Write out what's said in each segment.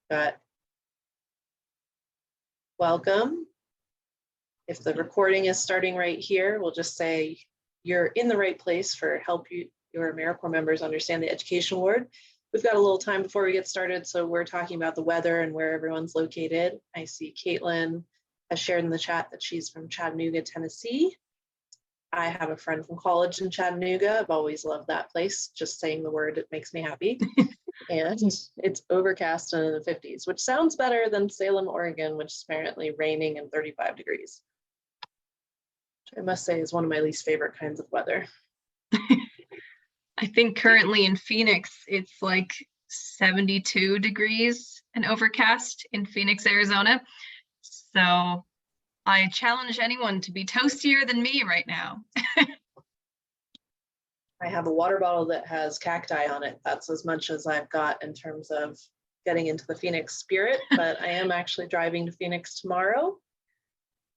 Got welcome. If the recording is starting right here, we'll just say you're in the right place for help your AmeriCorps members understand the Education Award. We've got a little time before we get started, so we're talking about the weather and where everyone's located. I see Caitlin has shared in the chat that she's from Chattanooga, Tennessee. I have a friend from college in Chattanooga. I've always loved that place. Just saying the word, it makes me happy. And it's overcast and in the 50s, which sounds better than Salem, Oregon, which is apparently raining and 35 degrees. Which I must say is one of my least favorite kinds of weather. I think currently in Phoenix, it's like 72 degrees and overcast in Phoenix, Arizona. So I challenge anyone to be toastier than me right now. I have a water bottle that has cacti on it. That's as much as I've got in terms of getting into the Phoenix spirit, but I am actually driving to Phoenix tomorrow.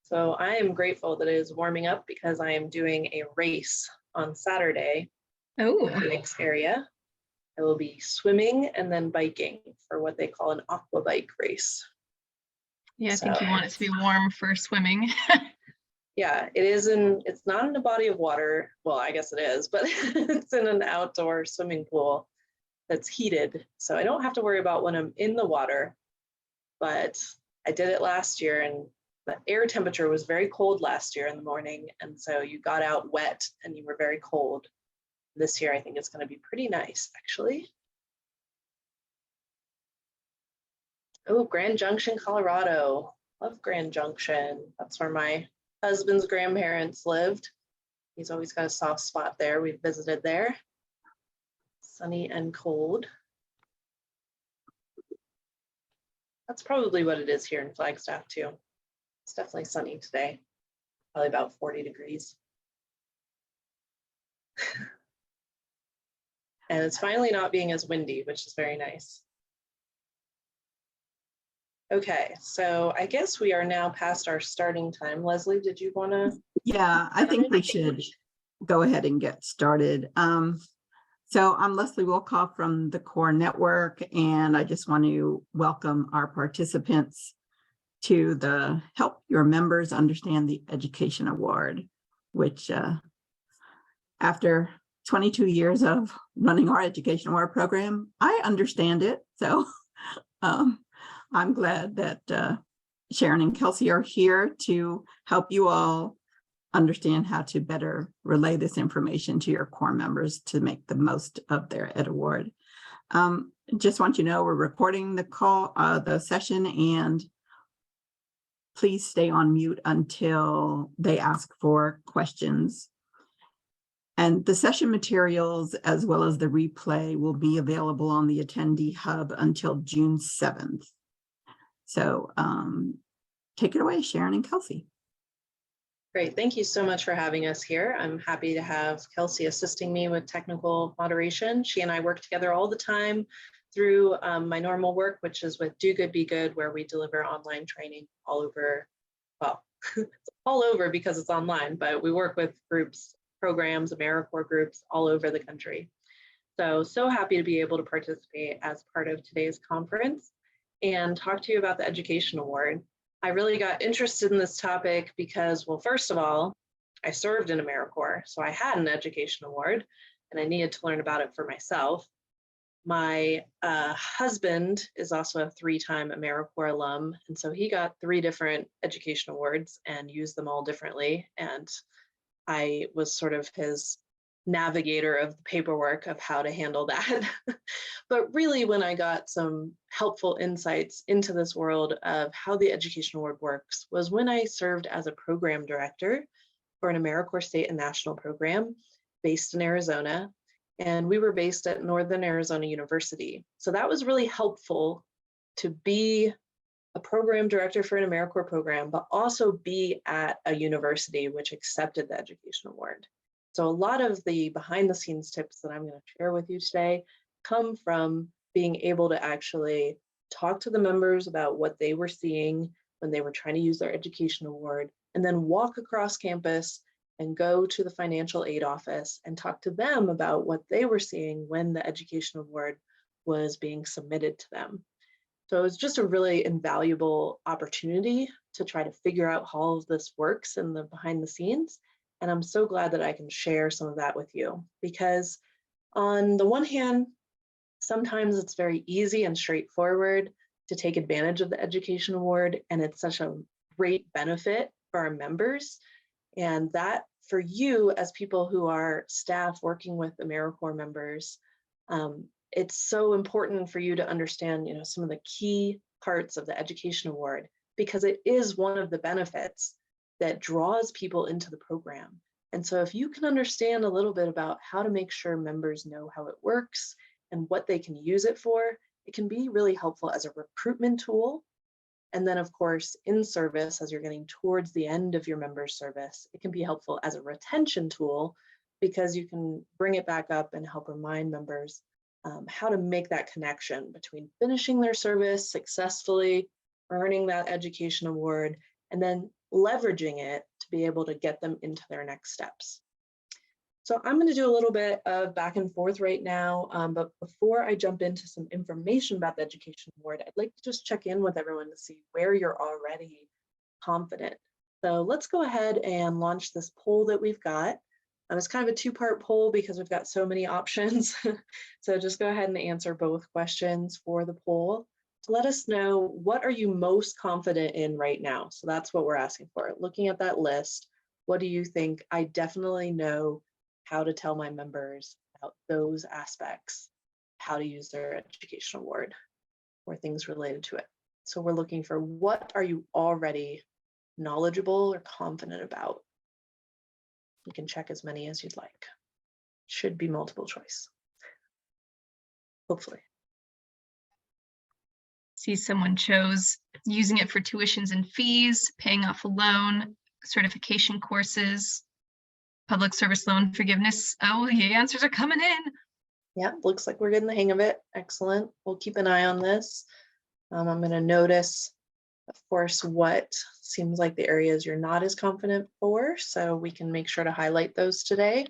So I am grateful that it is warming up because I am doing a race on Saturday in the Phoenix area. I will be swimming and then biking for what they call an aqua bike race. Yeah, I think you want it to be warm for swimming. Yeah, it's not in a body of water. Well, I guess it is, but it's in an outdoor swimming pool that's heated. So I don't have to worry about when I'm in the water, but I did it last year and the air temperature was very cold last year in the morning. And so you got out wet and you were very cold. This year, I think it's going to be pretty nice, actually. Oh, Grand Junction, Colorado. Love Grand Junction. That's where my husband's grandparents lived. He's always got a soft spot there. We've visited there. Sunny and cold. That's probably what it is here in Flagstaff too. It's definitely sunny today. Probably about 40 degrees. And it's finally not being as windy, which is very nice. Okay, so I guess we are now past our starting time. Leslie, did you want to? Yeah, I think we should go ahead and get started. So I'm Leslie Wilkoff from the Core Network, and I just want to welcome our participants to the Help Your Members Understand the Education Award, which after 22 years of running our Education Award program, I understand it. So I'm glad that Sharon and Kelsey are here to help you all understand how to better relay this information to your core members to make the most of their Ed Award. Just want you to know we're recording the session, and please stay on mute until they ask for questions. And the session materials, as well as the replay, will be available on the Attendee Hub until June 7th. So take it away, Sharon and Kelsey. Great, thank you so much for having us here. I'm happy to have Kelsey assisting me with technical moderation. She and I work together all the time through my normal work, which is with Do Good, Be Good, where we deliver online training all over, well, all over because it's online, but we work with groups, programs, AmeriCorps groups all over the country. So happy to be able to participate as part of today's conference and talk to you about the Education Award. I really got interested in this topic because, well, first of all, I served in AmeriCorps, so I had an Education Award and I needed to learn about it for myself. My husband is also a 3-time AmeriCorps alum, and so he got 3 different Education Awards and used them all differently. And I was sort of his navigator of the paperwork of how to handle that. But really, when I got some helpful insights into this world of how the Education Award works was when I served as a program director for an AmeriCorps state and national program based in Arizona. And we were based at Northern Arizona University. So that was really helpful to be a program director for an AmeriCorps program, but also be at a university which accepted the Education Award. So a lot of the behind the scenes tips that I'm going to share with you today come from being able to actually talk to the members about what they were seeing when they were trying to use their Education Award, and then walk across campus and go to the financial aid office and talk to them about what they were seeing when the Education Award was being submitted to them. So it's just a really invaluable opportunity to try to figure out how all of this works in the behind the scenes. And I'm so glad that I can share some of that with you, because on the one hand, sometimes it's very easy and straightforward to take advantage of the Education Award, and it's such a great benefit for our members. And that for you as people who are staff working with AmeriCorps members, it's so important for you to understand, some of the key parts of the Education Award, because it is one of the benefits that draws people into the program. And so if you can understand a little bit about how to make sure members know how it works and what they can use it for, it can be really helpful as a recruitment tool. And then of course, in service, as you're getting towards the end of your member's service, it can be helpful as a retention tool, because you can bring it back up and help remind members how to make that connection between finishing their service successfully, earning that Education Award, and then leveraging it to be able to get them into their next steps. So I'm going to do a little bit of back and forth right now, but before I jump into some information about the Education Award, I'd like to just check in with everyone to see where you're already confident. So let's go ahead and launch this poll that we've got. It's kind of a two-part poll because we've got so many options. So just go ahead and answer both questions for the poll. So let us know, what are you most confident in right now? So that's what we're asking for. Looking at that list, what do you think? I definitely know how to tell my members about those aspects, how to use their Education Award or things related to it. So we're looking for, what are you already knowledgeable or confident about? You can check as many as you'd like. Should be multiple choice, hopefully. See, someone chose using it for tuitions and fees, paying off a loan, certification courses, public service loan forgiveness. Oh, the answers are coming in. Yeah, looks like we're getting the hang of it. Excellent. We'll keep an eye on this. I'm going to notice, of course, what seems like the areas you're not as confident for, so we can make sure to highlight those today.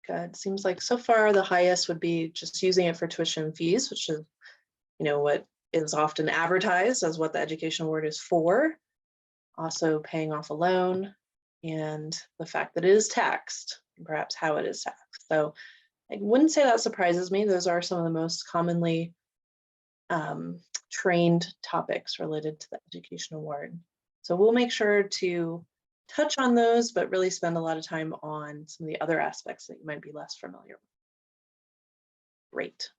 Good. Seems like so far the highest would be just using it for tuition and fees, which is, what is often advertised as what the Education Award is for. Also paying off a loan, and the fact that it is taxed, and perhaps how it is taxed. So I wouldn't say that surprises me. Those are some of the most commonly trained topics related to the Education Award. So we'll make sure to touch on those, but really spend a lot of time on some of the other aspects that you might be less familiar with. Great.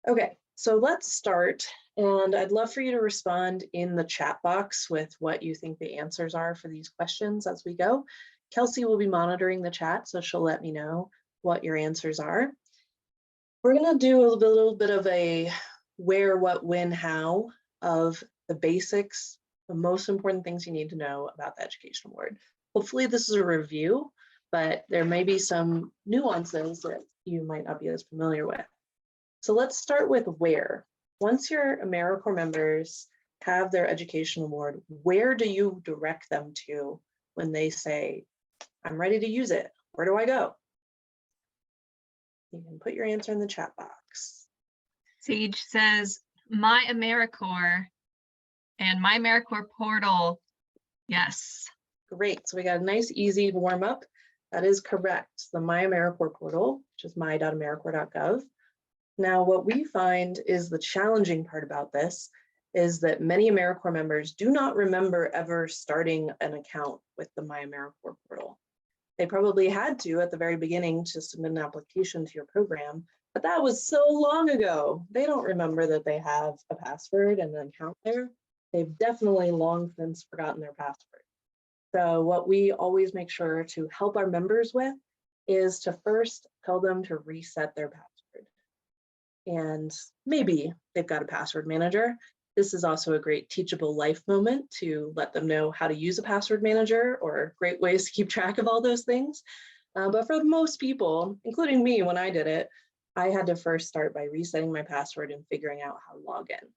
Okay, so let's start. And I'd love for you to respond in the chat box with what you think the answers are for these questions as we go. Kelsey will be monitoring the chat, so she'll let me know what your answers are. We're going to do a little bit of a where, what, when, how of the basics, the most important things you need to know about the Education Award. Hopefully this is a review, but there may be some nuances that you might not be as familiar with. So let's start with where. Once your AmeriCorps members have their Education Award, where do you direct them to when they say, I'm ready to use it? Where do I go? You can put your answer in the chat box. Sage says, my AmeriCorps and my AmeriCorps portal. Yes. Great. So we got a nice, easy warm up. That is correct. The My AmeriCorps portal, which is my.americorps.gov. Now, what we find is the challenging part about this is that many AmeriCorps members do not remember ever starting an account with the My AmeriCorps portal. They probably had to at the very beginning to submit an application to your program, but that was so long ago. They don't remember that they have a password and an account there. They've definitely long since forgotten their password. So what we always make sure to help our members with is to first tell them to reset their password. And maybe they've got a password manager. This is also a great teachable life moment to let them know how to use a password manager, or great ways to keep track of all those things. But for most people, including me when I did it, I had to first start by resetting my password and figuring out how to log in.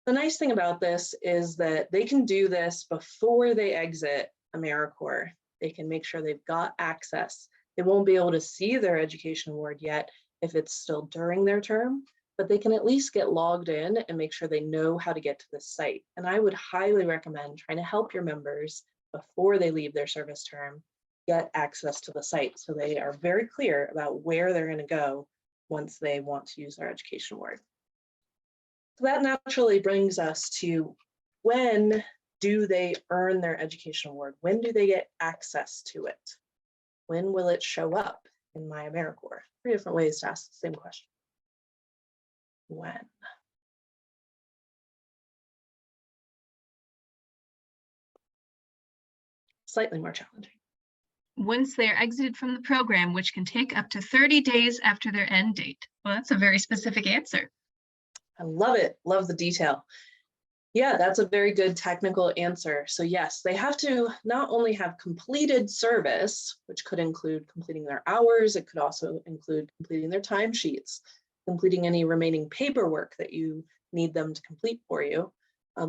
The nice thing about this is that they can do this before they exit AmeriCorps. They can make sure they've got access. They won't be able to see their Education Award yet if it's still during their term, but they can at least get logged in and make sure they know how to get to the site. And I would highly recommend trying to help your members before they leave their service term get access to the site so they are very clear about where they're going to go once they want to use their education award. So that naturally brings us to, when do they earn their education award? When do they get access to it? When will it show up in my AmeriCorps? 3 different ways to ask the same question. When? Slightly more challenging. Once they are exited from the program, which can take up to 30 days after their end date. Well, that's a very specific answer. I love it. Love the detail. Yeah, that's a very good technical answer. So yes, they have to not only have completed service, which could include completing their hours, it could also include completing their timesheets, completing any remaining paperwork that you need them to complete for you.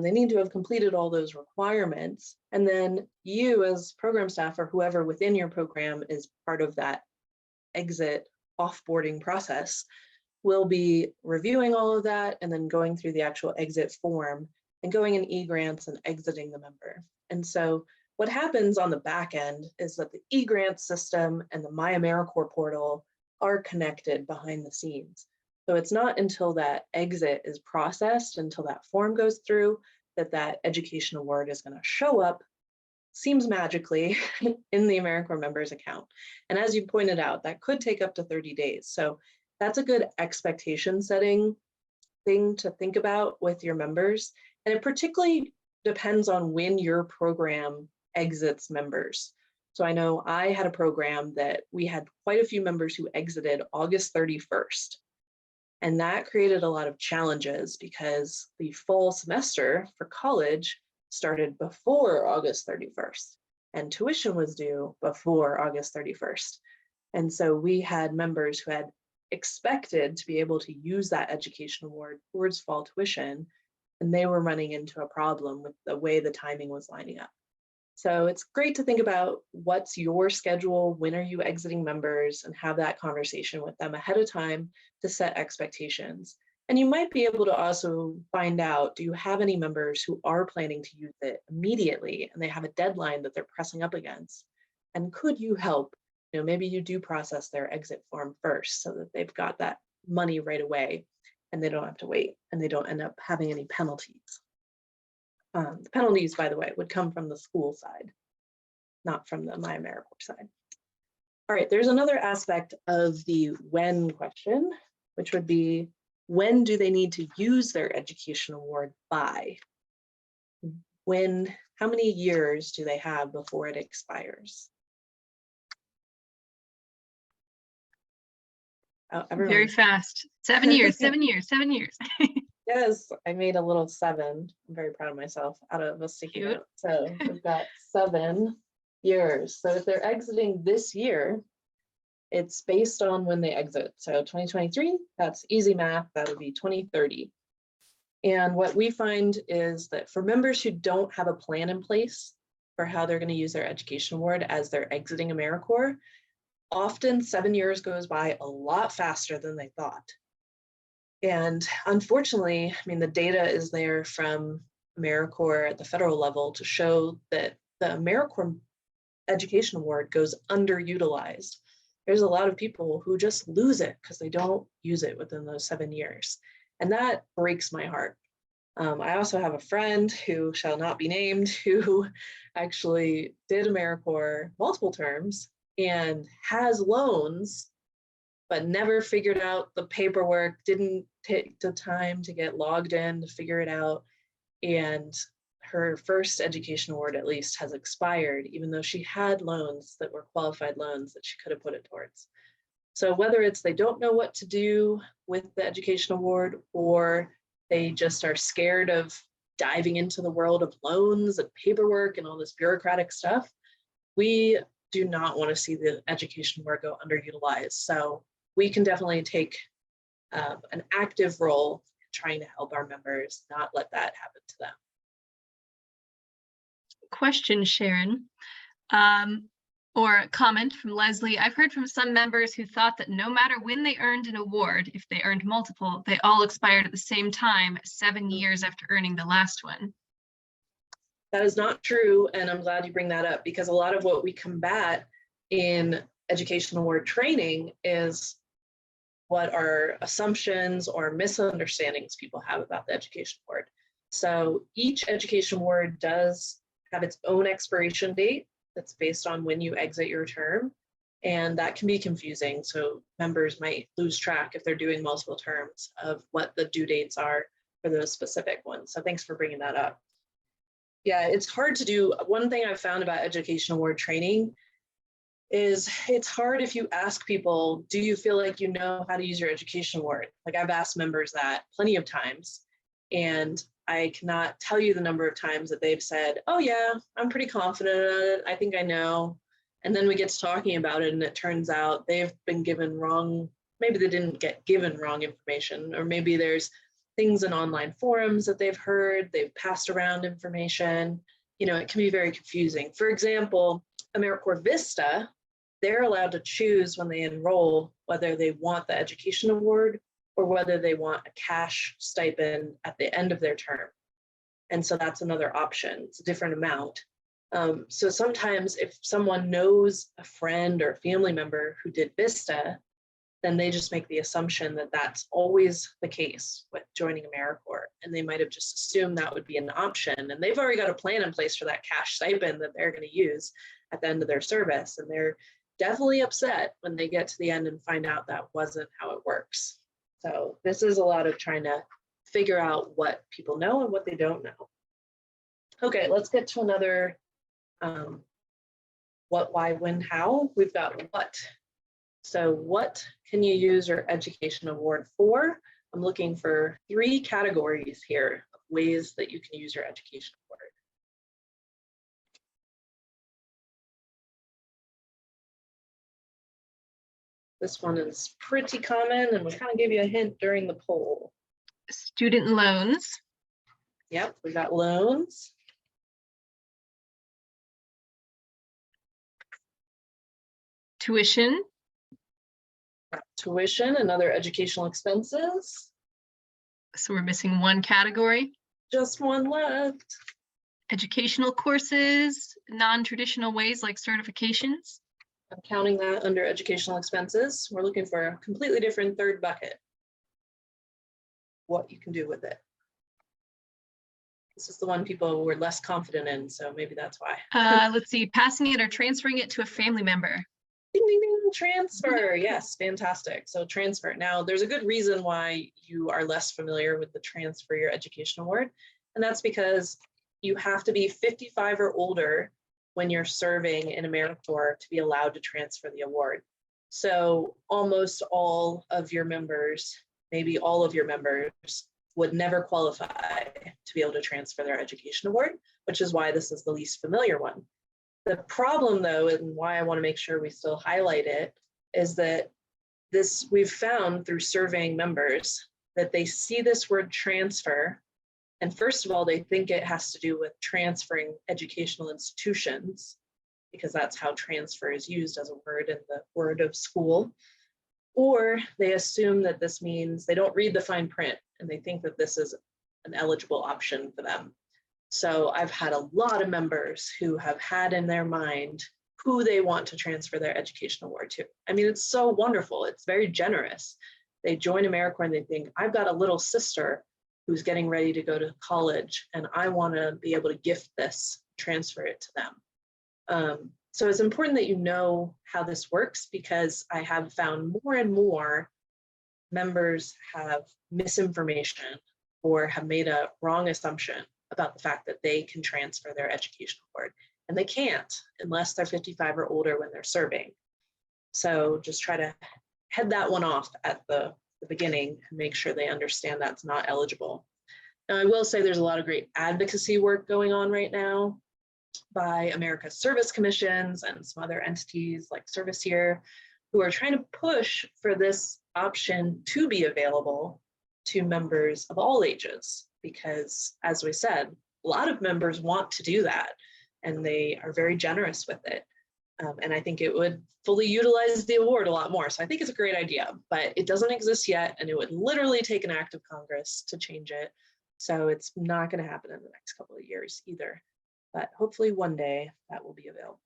They need to have completed all those requirements. And then you as program staff or whoever within your program is part of that exit offboarding process will be reviewing all of that and then going through the actual exit form and going in e-grants and exiting the member. And so what happens on the back end is that the e-grant system and the My AmeriCorps portal are connected behind the scenes. So it's not until that exit is processed, until that form goes through, that that education award is going to show up, seems magically, in the AmeriCorps members account. And as you pointed out, that could take up to 30 days. So that's a good expectation setting thing to think about with your members. And it particularly depends on when your program exits members. So I know I had a program that we had quite a few members who exited August 31st. And that created a lot of challenges because the fall semester for college started before August 31st and tuition was due before August 31st. And so we had members who had expected to be able to use that education award towards fall tuition, and they were running into a problem with the way the timing was lining up. So it's great to think about what's your schedule, when are you exiting members, and have that conversation with them ahead of time to set expectations. And you might be able to also find out, do you have any members who are planning to use it immediately and they have a deadline that they're pressing up against? And could you help? You know, maybe you do process their exit form first so that they've got that money right away and they don't have to wait and they don't end up having any penalties. The penalties, by the way, would come from the school side, not from the My AmeriCorps side. All right, there's another aspect of the when question, which would be, when do they need to use their education award by? When, how many years do they have before it expires? Oh, Very fast. 7 years, 7 years, 7 years. Yes, I made a little 7. I'm very proud of myself out of a sticky Cute. note. So we've got 7 years. So if they're exiting this year, it's based on when they exit. So 2023, that's easy math. That would be 2030. And what we find is that for members who don't have a plan in place for how they're going to use their education award as they're exiting AmeriCorps, often 7 years goes by a lot faster than they thought. And unfortunately, I mean, the data is there from AmeriCorps at the federal level to show that the AmeriCorps Education Award goes underutilized. There's a lot of people who just lose it because they don't use it within those 7 years. And that breaks my heart. I also have a friend who shall not be named who actually did AmeriCorps multiple terms and has loans, but never figured out the paperwork, didn't take the time to get logged in to figure it out. And her first education award at least has expired, even though she had loans that were qualified loans that she could have put it towards. So whether it's they don't know what to do with the education award, or they just are scared of diving into the world of loans and paperwork and all this bureaucratic stuff, we do not want to see the education award go underutilized. So we can definitely take an active role in trying to help our members not let that happen to them. Question, Sharon. Or a comment from Leslie. I've heard from some members who thought that no matter when they earned an award, if they earned multiple, they all expired at the same time, 7 years after earning the last one. That is not true, and I'm glad you bring that up, because a lot of what we combat in education award training is what are assumptions or misunderstandings people have about the education award. So each education award does have its own expiration date that's based on when you exit your term, and that can be confusing. So members might lose track if they're doing multiple terms of what the due dates are for those specific ones. So thanks for bringing that up. Yeah, it's hard to do. One thing I've found about education award training is it's hard if you ask people, do you feel like you know how to use your education award? Like, I've asked members that plenty of times, and I cannot tell you the number of times that they've said, oh yeah, I'm pretty confident in it, I think I know. And then we get to talking about it and it turns out they've been given wrong, maybe they didn't get given wrong information, or maybe there's things in online forums that they've heard, they've passed around information. You know, it can be very confusing. For example, AmeriCorps Vista, they're allowed to choose when they enroll whether they want the education award or whether they want a cash stipend at the end of their term. And so that's another option. It's a different amount. So sometimes if someone knows a friend or family member who did Vista, then they just make the assumption that that's always the case with joining AmeriCorps. And they might have just assumed that would be an option. And they've already got a plan in place for that cash stipend that they're going to use at the end of their service. And they're definitely upset when they get to the end and find out that wasn't how it works. So this is a lot of trying to figure out what people know and what they don't know. Okay, let's get to another what, why, when, how. We've got what. So what can you use your education award for? I'm looking for 3 categories here of ways that you can use your education award. This one is pretty common, and we kind of gave you a hint during the poll. Student loans. Yep, we got loans. Tuition. Tuition and other educational expenses. So we're missing one category. Just one left. Educational courses, non-traditional ways like certifications. I'm counting that under educational expenses. We're looking for a completely different third bucket. What you can do with it. This is the one people were less confident in, so maybe that's why. Let's see, passing it or transferring it to a family member. Ding, ding, ding, transfer. Yes, fantastic. So transfer. Now, there's a good reason why you are less familiar with the transfer your education award, and that's because you have to be 55 or older when you're serving in AmeriCorps to be allowed to transfer the award. So almost all of your members, maybe all of your members, would never qualify to be able to transfer their education award, which is why this is the least familiar one. The problem, though, and why I want to make sure we still highlight it, is that we've found through surveying members that they see this word transfer, and first of all, they think it has to do with transferring educational institutions, because that's how transfer is used as a word in the word of school. Or they assume that this means they don't read the fine print and they think that this is an eligible option for them. So I've had a lot of members who have had in their mind who they want to transfer their education award to. I mean, it's so wonderful. It's very generous. They join AmeriCorps and they think, I've got a little sister who's getting ready to go to college and I want to be able to gift this, transfer it to them. So it's important that you know how this works, because I have found more and more members have misinformation or have made a wrong assumption about the fact that they can transfer their education award, and they can't unless they're 55 or older when they're serving. So just try to head that one off at the beginning and make sure they understand that's not eligible. Now, I will say there's a lot of great advocacy work going on right now by America's service commissions and some other entities like Service Here, who are trying to push for this option to be available to members of all ages, because as we said, a lot of members want to do that and they are very generous with it. And I think it would fully utilize the award a lot more. So I think it's a great idea, but it doesn't exist yet, and it would literally take an act of Congress to change it. So it's not going to happen in the next couple of years either, but hopefully one day that will be available.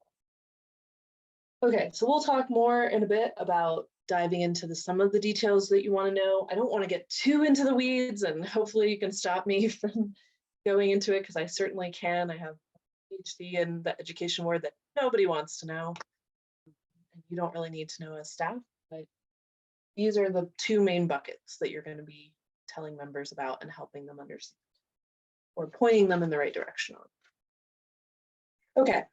Okay, so we'll talk more in a bit about diving into some of the details that you want to know. I don't want to get too into the weeds, and hopefully you can stop me from going into it, because I certainly can. I have a PhD in the education award that nobody wants to know, and you don't really need to know as staff, but these are the two main buckets that you're going to be telling members about and helping them understand, or pointing them in the right direction on. Okay,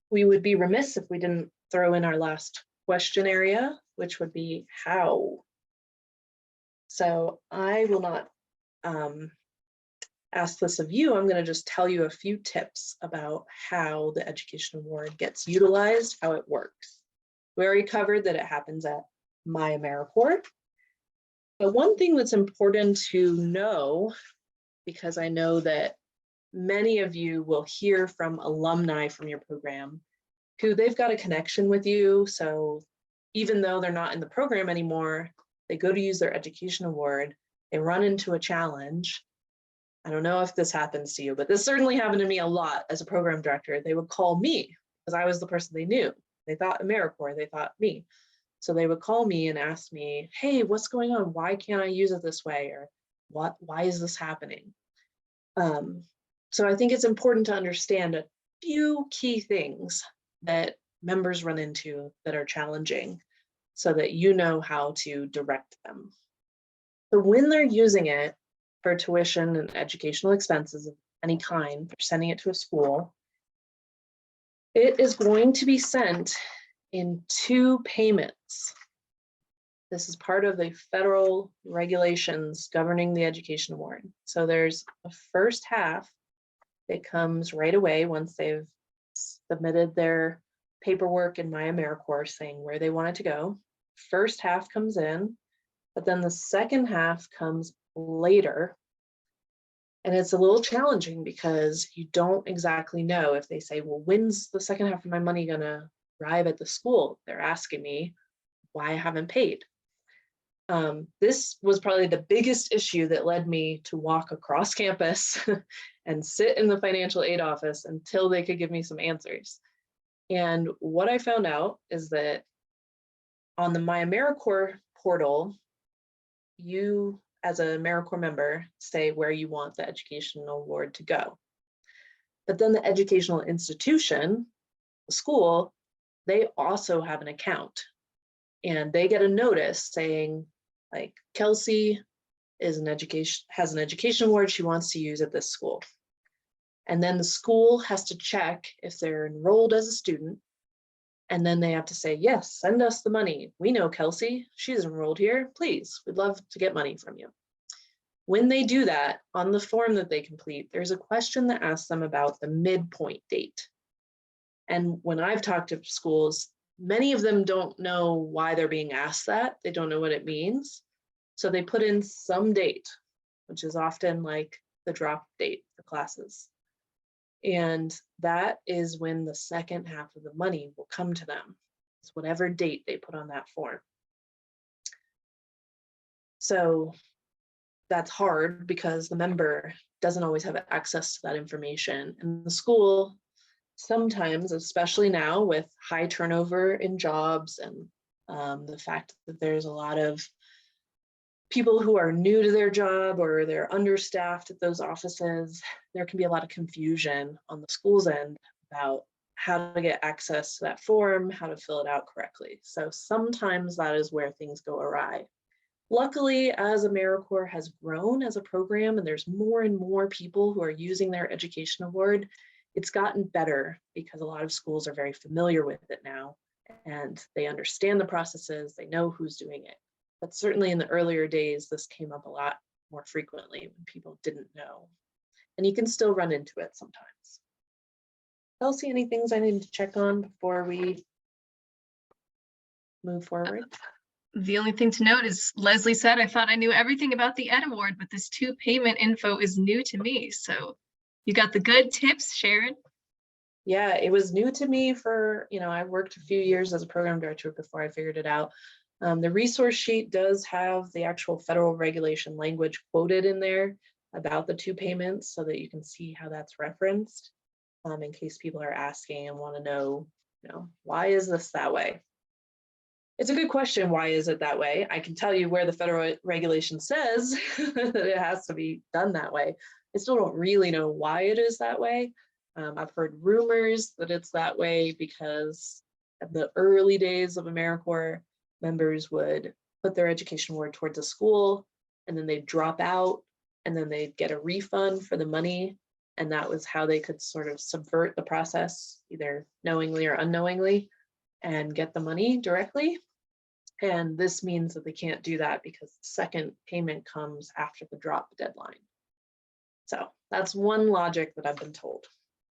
we would be remiss if we didn't throw in our last question area, which would be how. So I will not ask this of you. I'm going to just tell you a few tips about how the Education Award gets utilized, how it works. We already covered that it happens at AmeriCorps. But one thing that's important to know, because I know that many of you will hear from alumni from your program who they've got a connection with you. So even though they're not in the program anymore, they go to use their Education Award, they run into a challenge. I don't know if this happens to you, but this certainly happened to me a lot as a program director. They would call me because I was the person they knew. They thought AmeriCorps, they thought me. So they would call me and ask me, hey, what's going on? Why can't I use it this way? Or why is this happening? So I think it's important to understand a few key things that members run into that are challenging, so that you know how to direct them. So when they're using it for tuition and educational expenses of any kind, they're sending it to a school, it is going to be sent in 2 payments. This is part of the federal regulations governing the Education Award. So there's a first half that comes right away once they've submitted their paperwork in AmeriCorps saying where they want it to go. First half comes in, but then the second half comes later. And it's a little challenging because you don't exactly know. If they say, well, when's the second half of my money gonna arrive at the school? They're asking me why I haven't paid. This was probably the biggest issue that led me to walk across campus and sit in the financial aid office until they could give me some answers. And what I found out is that on the AmeriCorps portal, you as an AmeriCorps member say where you want the educational award to go. But then the educational institution, the school, they also have an account, and they get a notice saying, like, Kelsey has an education award she wants to use at this school. And then the school has to check if they're enrolled as a student. And then they have to say, yes, send us the money. We know Kelsey, she's enrolled here. Please, we'd love to get money from you. When they do that, on the form that they complete, there's a question that asks them about the midpoint date. And when I've talked to schools, many of them don't know why they're being asked that. They don't know what it means. So they put in some date, which is often like the drop date for classes. And that is when the second half of the money will come to them. It's whatever date they put on that form. So that's hard because the member doesn't always have access to that information. And the school sometimes, especially now with high turnover in jobs and the fact that there's a lot of people who are new to their job or they're understaffed at those offices, there can be a lot of confusion on the school's end about how to get access to that form, how to fill it out correctly. So sometimes that is where things go awry. Luckily, as AmeriCorps has grown as a program and there's more and more people who are using their education award, it's gotten better because a lot of schools are very familiar with it now and they understand the processes, they know who's doing it. But certainly in the earlier days, this came up a lot more frequently when people didn't know. And you can still run into it sometimes. Kelsey, any things I need to check on before we move forward? The only thing to note is Leslie said, I thought I knew everything about the Ed Award, but this 2 payment info is new to me. So you got the good tips, Sharon. Yeah, it was new to me for, I worked a few years as a program director before I figured it out. The resource sheet does have the actual federal regulation language quoted in there about the two payments so that you can see how that's referenced, in case people are asking and want to know, why is this that way? It's a good question. Why is it that way? I can tell you where the federal regulation says that it has to be done that way. I still don't really know why it is that way. I've heard rumors that it's that way because of the early days of AmeriCorps, members would put their education award towards a school and then they'd drop out and then they'd get a refund for the money. And that was how they could sort of subvert the process, either knowingly or unknowingly, and get the money directly. And this means that they can't do that because the second payment comes after the drop deadline. So that's one logic that I've been told.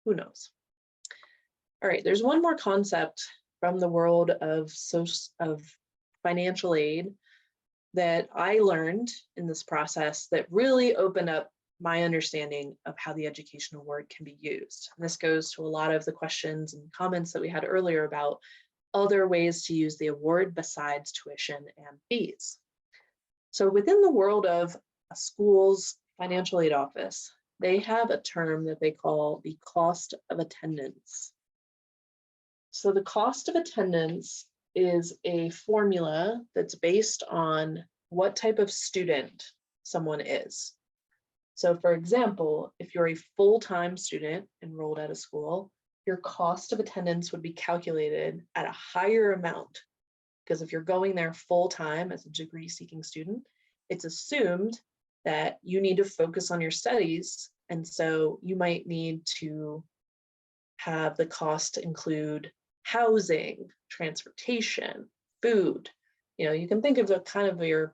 Who knows? All right, there's one more concept from the world of financial aid that I learned in this process that really opened up my understanding of how the education award can be used. And this goes to a lot of the questions and comments that we had earlier about other ways to use the award besides tuition and fees. So within the world of a school's financial aid office, they have a term that they call the cost of attendance. So the cost of attendance is a formula that's based on what type of student someone is. So for example, if you're a full-time student enrolled at a school, your cost of attendance would be calculated at a higher amount, because if you're going there full-time as a degree-seeking student, it's assumed that you need to focus on your studies. And so you might need to have the cost include housing, transportation, food. You can think of a kind of your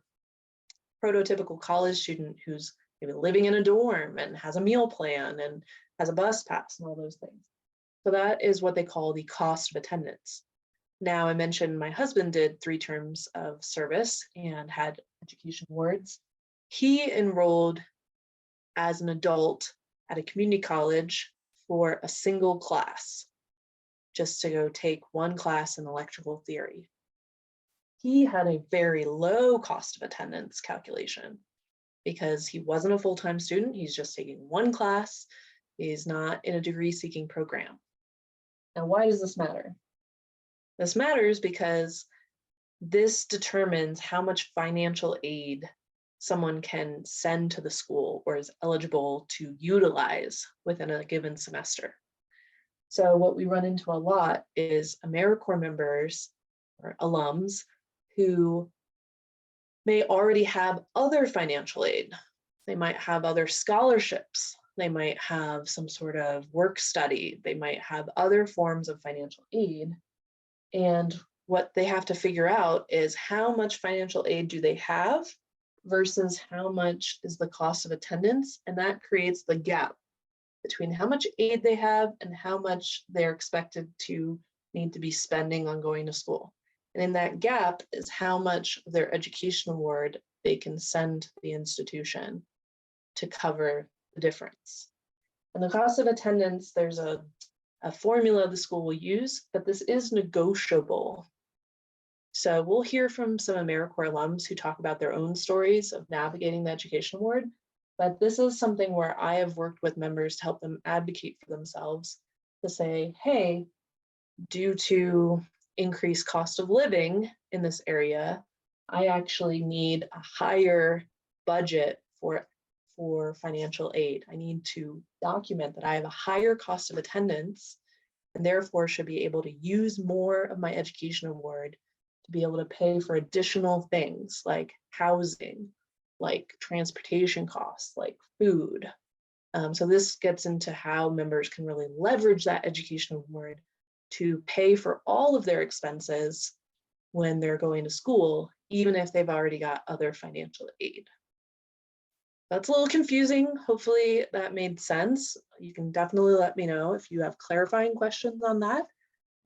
prototypical college student who's maybe living in a dorm and has a meal plan and has a bus pass and all those things. So that is what they call the cost of attendance. Now, I mentioned my husband did 3 terms of service and had education awards. He enrolled as an adult at a community college for a single class, just to go take one class in electrical theory. He had a very low cost of attendance calculation because he wasn't a full-time student. He's just taking one class. He's not in a degree-seeking program. Now, why does this matter? This matters because this determines how much financial aid someone can send to the school or is eligible to utilize within a given semester. So what we run into a lot is AmeriCorps members or alums who may already have other financial aid. They might have other scholarships. They might have some sort of work study. They might have other forms of financial aid. And what they have to figure out is how much financial aid do they have versus how much is the cost of attendance. And that creates the gap between how much aid they have and how much they're expected to need to be spending on going to school. And in that gap is how much of their education award they can send to the institution to cover the difference. And the cost of attendance, there's a formula the school will use, but this is negotiable. So we'll hear from some AmeriCorps alums who talk about their own stories of navigating the education award, but this is something where I have worked with members to help them advocate for themselves to say, hey, due to increased cost of living in this area, I actually need a higher budget for financial aid. I need to document that I have a higher cost of attendance and therefore should be able to use more of my education award to be able to pay for additional things like housing, like transportation costs, like food. So this gets into how members can really leverage that education award to pay for all of their expenses when they're going to school, even if they've already got other financial aid. That's a little confusing. Hopefully that made sense. You can definitely let me know if you have clarifying questions on that.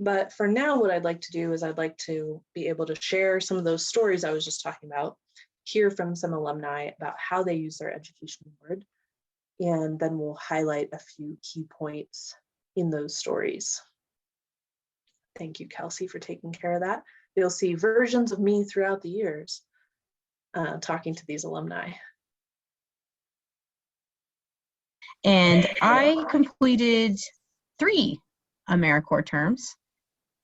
But for now, what I'd like to do is I'd like to be able to share some of those stories I was just talking about, hear from some alumni about how they use their education award, and then we'll highlight a few key points in those stories. Thank you, Kelsey, for taking care of that. You'll see versions of me throughout the years talking to these alumni. And I completed 3 AmeriCorps terms.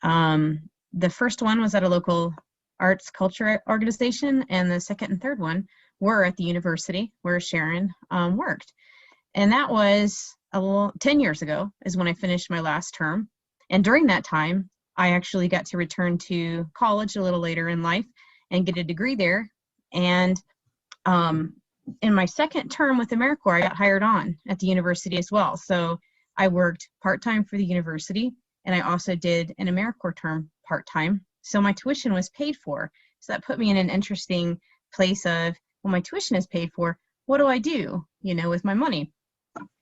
The first one was at a local arts culture organization, and the second and third one were at the university where Sharon worked. And that was 10 years ago is when I finished my last term. And during that time, I actually got to return to college a little later in life and get a degree there. And in my second term with AmeriCorps, I got hired on at the university as well. So I worked part-time for the university, and I also did an AmeriCorps term part-time. So my tuition was paid for. So that put me in an interesting place of, well, my tuition is paid for. What do I do, with my money?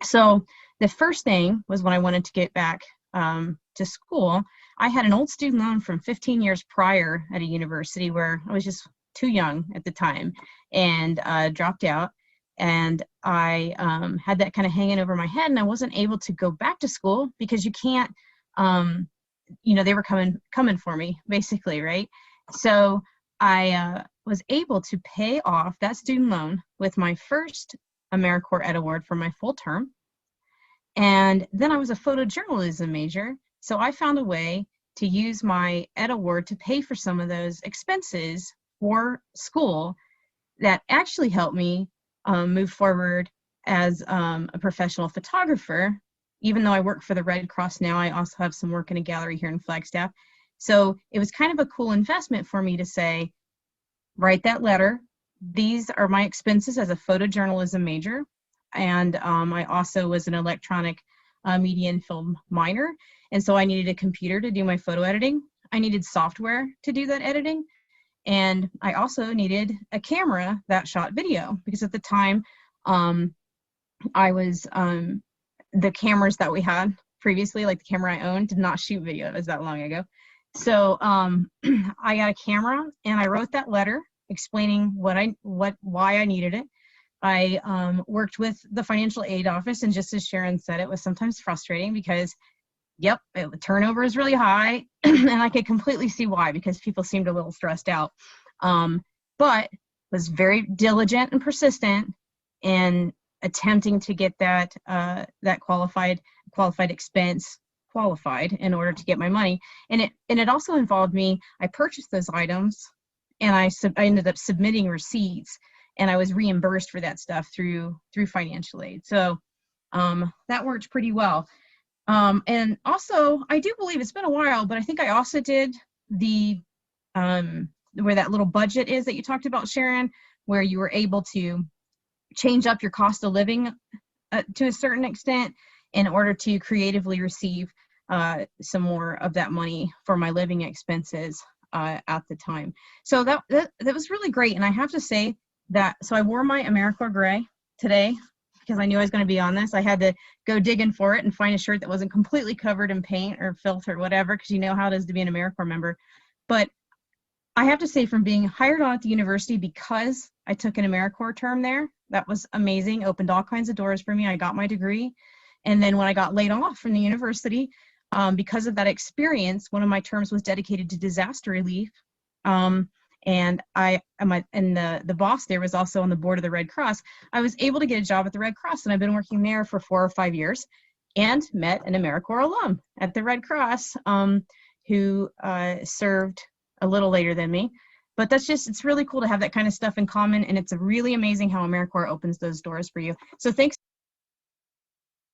So the first thing was when I wanted to get back to school, I had an old student loan from 15 years prior at a university where I was just too young at the time and dropped out. And I had that kind of hanging over my head, and I wasn't able to go back to school because you can't, they were coming for me, basically, right? So I was able to pay off that student loan with my first AmeriCorps Ed Award for my full term. And then I was a photojournalism major, so I found a way to use my Ed Award to pay for some of those expenses for school that actually helped me move forward as a professional photographer. Even though I work for the Red Cross now, I also have some work in a gallery here in Flagstaff. So it was kind of a cool investment for me to say, write that letter. These are my expenses as a photojournalism major. And I also was an electronic media and film minor. And so I needed a computer to do my photo editing. I needed software to do that editing. And I also needed a camera that shot video, because at the time I was, the cameras that we had previously, like the camera I owned, did not shoot video. It was that long ago. So I got a camera and I wrote that letter explaining why I needed it. I worked with the financial aid office, and just as Sharon said, it was sometimes frustrating because, turnover is really high, and I could completely see why, because people seemed a little stressed out. But was very diligent and persistent in attempting to get that qualified expense qualified in order to get my money. And it also involved me. I purchased those items, and I ended up submitting receipts, and I was reimbursed for that stuff through financial aid. So that worked pretty well. And also, I do believe it's been a while, but I think I also did the where that little budget is that you talked about, Sharon, where you were able to change up your cost of living to a certain extent in order to creatively receive some more of that money for my living expenses at the time. So that was really great. And I have to say that, so I wore my AmeriCorps gray today because I knew I was going to be on this. I had to go digging for it and find a shirt that wasn't completely covered in paint or filth or whatever, because you know how it is to be an AmeriCorps member. But I have to say, from being hired on at the university because I took an AmeriCorps term there, that was amazing, opened all kinds of doors for me. I got my degree. And then when I got laid off from the university, because of that experience, one of my terms was dedicated to disaster relief. And the boss there was also on the board of the Red Cross. I was able to get a job at the Red Cross, and I've been working there for 4 or 5 years, and met an AmeriCorps alum at the Red Cross who served a little later than me. But it's really cool to have that kind of stuff in common, and it's really amazing how AmeriCorps opens those doors for you. So thanks.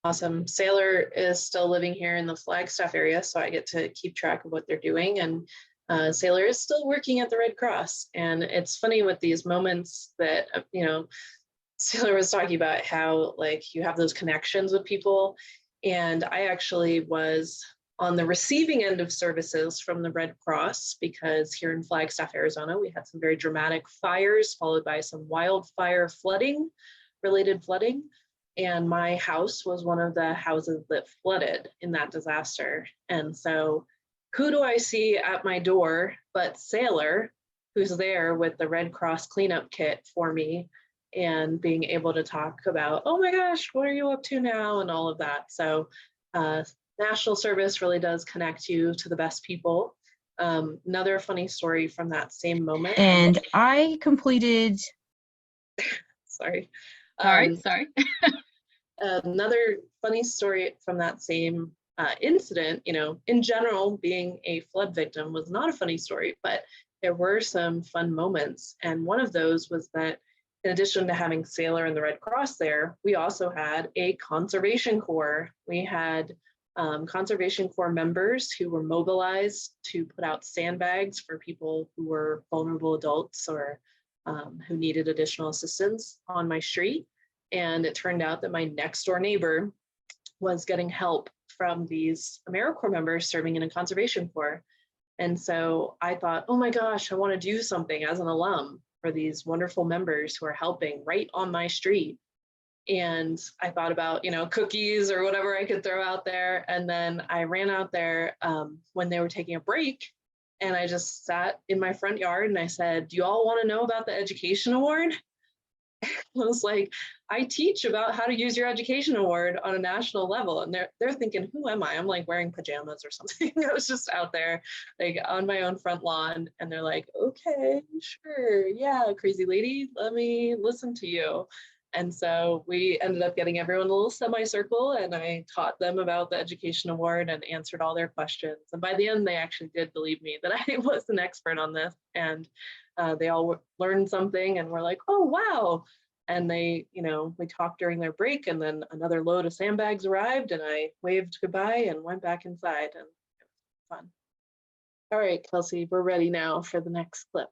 Awesome. Sailor is still living here in the Flagstaff area, so I get to keep track of what they're doing. And Sailor is still working at the Red Cross. And it's funny with these moments that, Sailor was talking about how you have those connections with people. And I actually was on the receiving end of services from the Red Cross, because here in Flagstaff, Arizona, we had some very dramatic fires followed by some wildfire related flooding. And my house was one of the houses that flooded in that disaster. And so who do I see at my door but Sailor, who's there with the Red Cross cleanup kit for me, and being able to talk about, oh my gosh, what are you up to now, and all of that. So national service really does connect you to the best people. Another funny story from that same moment. And I completed. Sorry. Sorry. Another funny story from that same incident, you know, in general, being a flood victim was not a funny story, but there were some fun moments. And one of those was that in addition to having Sailor and the Red Cross there, we also had a Conservation Corps. We had Conservation Corps members who were mobilized to put out sandbags for people who were vulnerable adults or who needed additional assistance on my street. And it turned out that my next door neighbor was getting help from these AmeriCorps members serving in a Conservation Corps. And so I thought, oh my gosh, I want to do something as an alum for these wonderful members who are helping right on my street. And I thought about, you know, cookies or whatever I could throw out there. And then I ran out there when they were taking a break. And I just sat in my front yard and I said, do you all want to know about the Education Award? I was like, I teach about how to use your Education Award on a national level. And they're thinking, who am I? I'm like wearing pajamas or something. I was just out there like on my own front lawn. And they're like, okay, sure. Yeah, crazy lady, let me listen to you. And so we ended up getting everyone a little semicircle and I taught them about the Education Award and answered all their questions. And by the end, they actually did believe me that I was an expert on this. And they all learned something and were like, oh, wow. And they, you know, we talked during their break and then another load of sandbags arrived and I waved goodbye and went back inside and it was fun. All right, Kelsey, we're ready now for the next clip.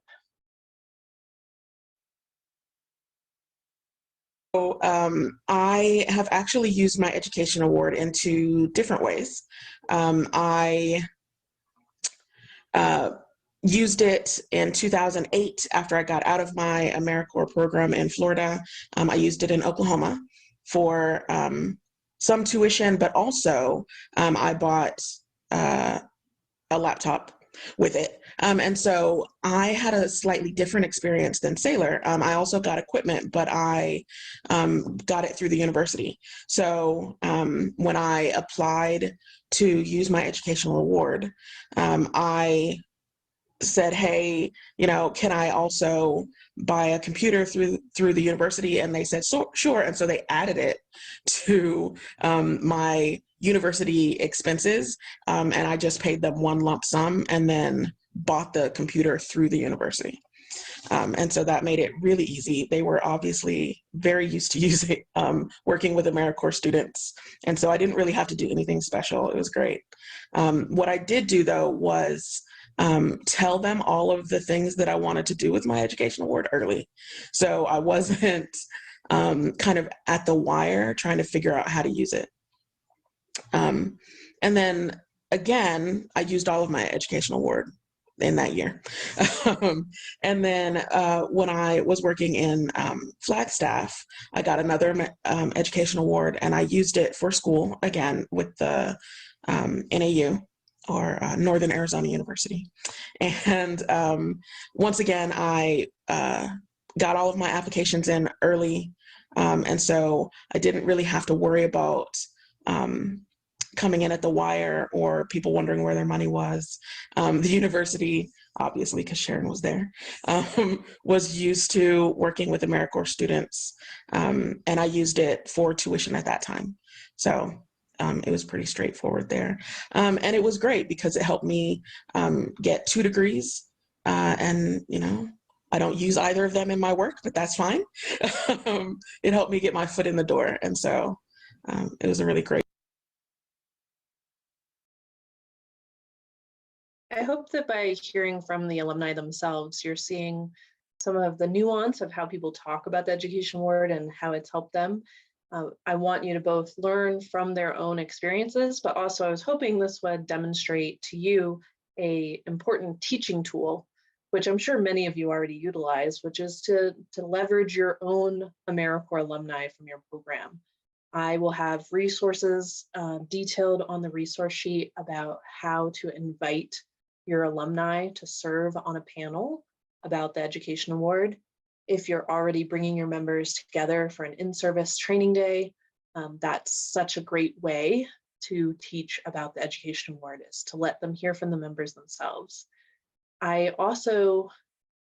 So I have actually used my Education Award in 2 different ways. I used it in 2008 after I got out of my AmeriCorps program in Florida. I used it in Oklahoma for some tuition, but also I bought a laptop with it. And so I had a slightly different experience than Sailor. I also got equipment, but I got it through the university. So when I applied to use my educational award, I said, hey, you know, can I also buy a computer through the university? And they said, so, sure. And so they added it to my university expenses. And I just paid them one lump sum and then bought the computer through the university. And so that made it really easy. They were obviously very used to using, working with AmeriCorps students. And so I didn't really have to do anything special. It was great. What I did do though was tell them all of the things that I wanted to do with my Education Award early. So I wasn't kind of at the wire trying to figure out how to use it. And then again, I used all of my Education Award in that year. And then when I was working in Flagstaff, I got another Education Award and I used it for school again with the NAU, or Northern Arizona University. And once again, I got all of my applications in early. And so I didn't really have to worry about coming in at the wire or people wondering where their money was. The university, obviously, because Sharon was there, was used to working with AmeriCorps students. And I used it for tuition at that time. So it was pretty straightforward there. And it was great because it helped me get 2 degrees. And, you know, I don't use either of them in my work, but that's fine. It helped me get my foot in the door. And so it was a really great. I hope that by hearing from the alumni themselves, you're seeing some of the nuance of how people talk about the Education Award and how it's helped them. I want you to both learn from their own experiences, but also I was hoping this would demonstrate to you an important teaching tool, which I'm sure many of you already utilize, which is to leverage your own AmeriCorps alumni from your program. I will have resources detailed on the resource sheet about how to invite your alumni to serve on a panel about the Education Award. If you're already bringing your members together for an in-service training day, that's such a great way to teach about the education award is to let them hear from the members themselves. I also,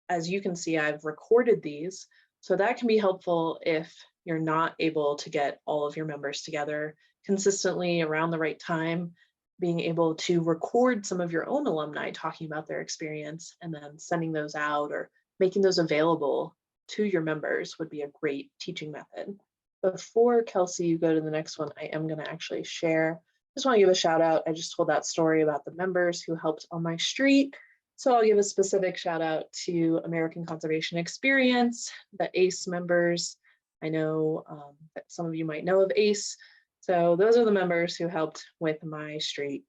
as you can see, I've recorded these, so that can be helpful if you're not able to get all of your members together consistently around the right time. Being able to record some of your own alumni talking about their experience and then sending those out or making those available to your members would be a great teaching method. Before Kelsey, you go to the next one, I am going to actually share. Just want to give a shout out. I just told that story about the members who helped on my street. So I'll give a specific shout out to American Conservation Experience, the ACE members. I know that some of you might know of ACE. So those are the members who helped with my street.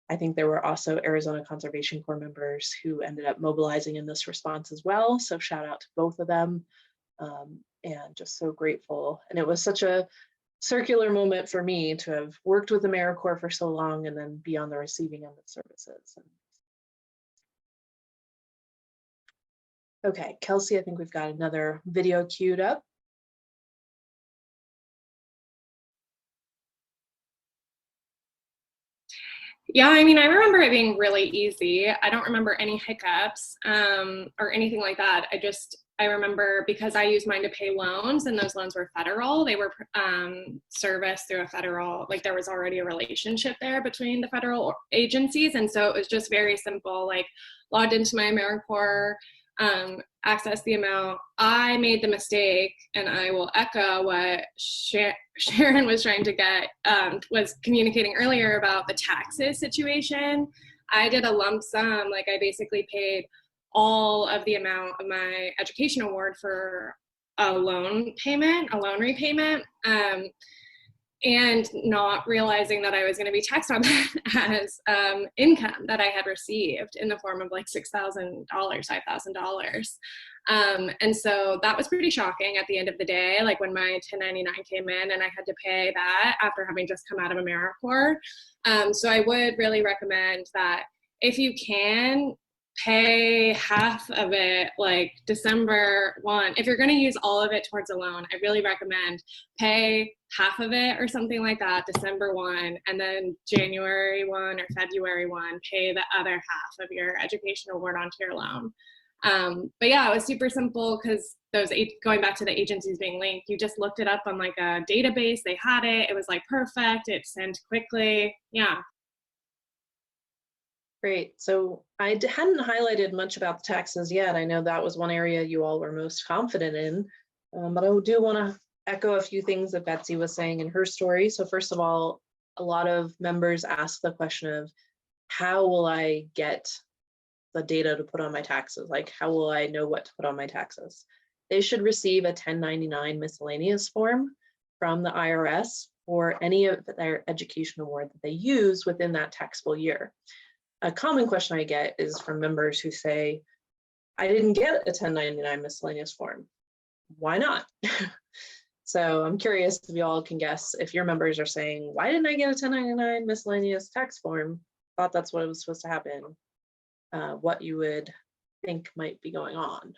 I think there were also Arizona Conservation Corps members who ended up mobilizing in this response as well. So shout out to both of them, and just so grateful. And it was such a circular moment for me to have worked with AmeriCorps for so long and then be on the receiving end of services. Okay, Kelsey, I think we've got another video queued up. Yeah, I mean, I remember it being really easy. I don't remember any hiccups or anything like that. I remember because I used mine to pay loans, and those loans were federal. They were serviced through a federal, like there was already a relationship there between the federal agencies. And so it was just very simple, like logged into my AmeriCorps, access the amount. I made the mistake, and I will echo what Sharon was trying to get, was communicating earlier about the taxes situation. I did a lump sum, like I basically paid all of the amount of my education award for a loan repayment, and not realizing that I was going to be taxed on that as income that I had received in the form of like $6,000, $5,000. And so that was pretty shocking at the end of the day, like when my 1099 came in and I had to pay that after having just come out of AmeriCorps. So I would really recommend that if you can, pay half of it like December 1. If you're going to use all of it towards a loan, I really recommend pay half of it or something like that December 1, and then January 1 or February 1 pay the other half of your education award onto your loan. But yeah, it was super simple because going back to the agencies being linked, you just looked it up on like a database, they had it, it was like perfect, it sent quickly. Yeah. Great. So I hadn't highlighted much about the taxes yet. I know that was one area you all were most confident in, but I do want to echo a few things that Betsy was saying in her story. So first of all, a lot of members ask the question of, how will I get the data to put on my taxes? Like, how will I know what to put on my taxes? They should receive a 1099 miscellaneous form from the IRS for any of their education award that they use within that taxable year. A common question I get is from members who say, I didn't get a 1099 miscellaneous form. Why not? So I'm curious if you all can guess, if your members are saying, why didn't I get a 1099 miscellaneous tax form? Thought that's what was supposed to happen. What you would think might be going on.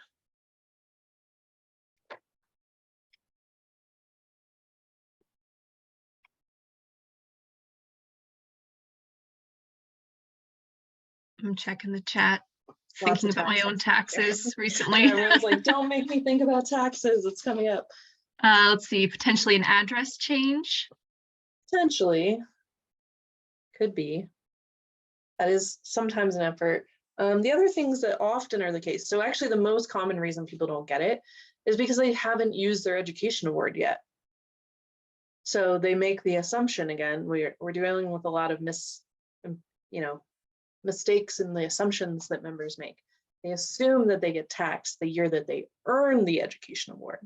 I'm checking the chat, Lots thinking of about my own taxes recently. Everyone's like, don't make me think about taxes. It's coming up. Let's see, potentially an address change. Potentially. Could be. That is sometimes an effort. The other things that often are the case, so actually the most common reason people don't get it is because they haven't used their education award yet. So they make the assumption, again, we're dealing with a lot of mistakes in the assumptions that members make. They assume that they get taxed the year that they earn the education award.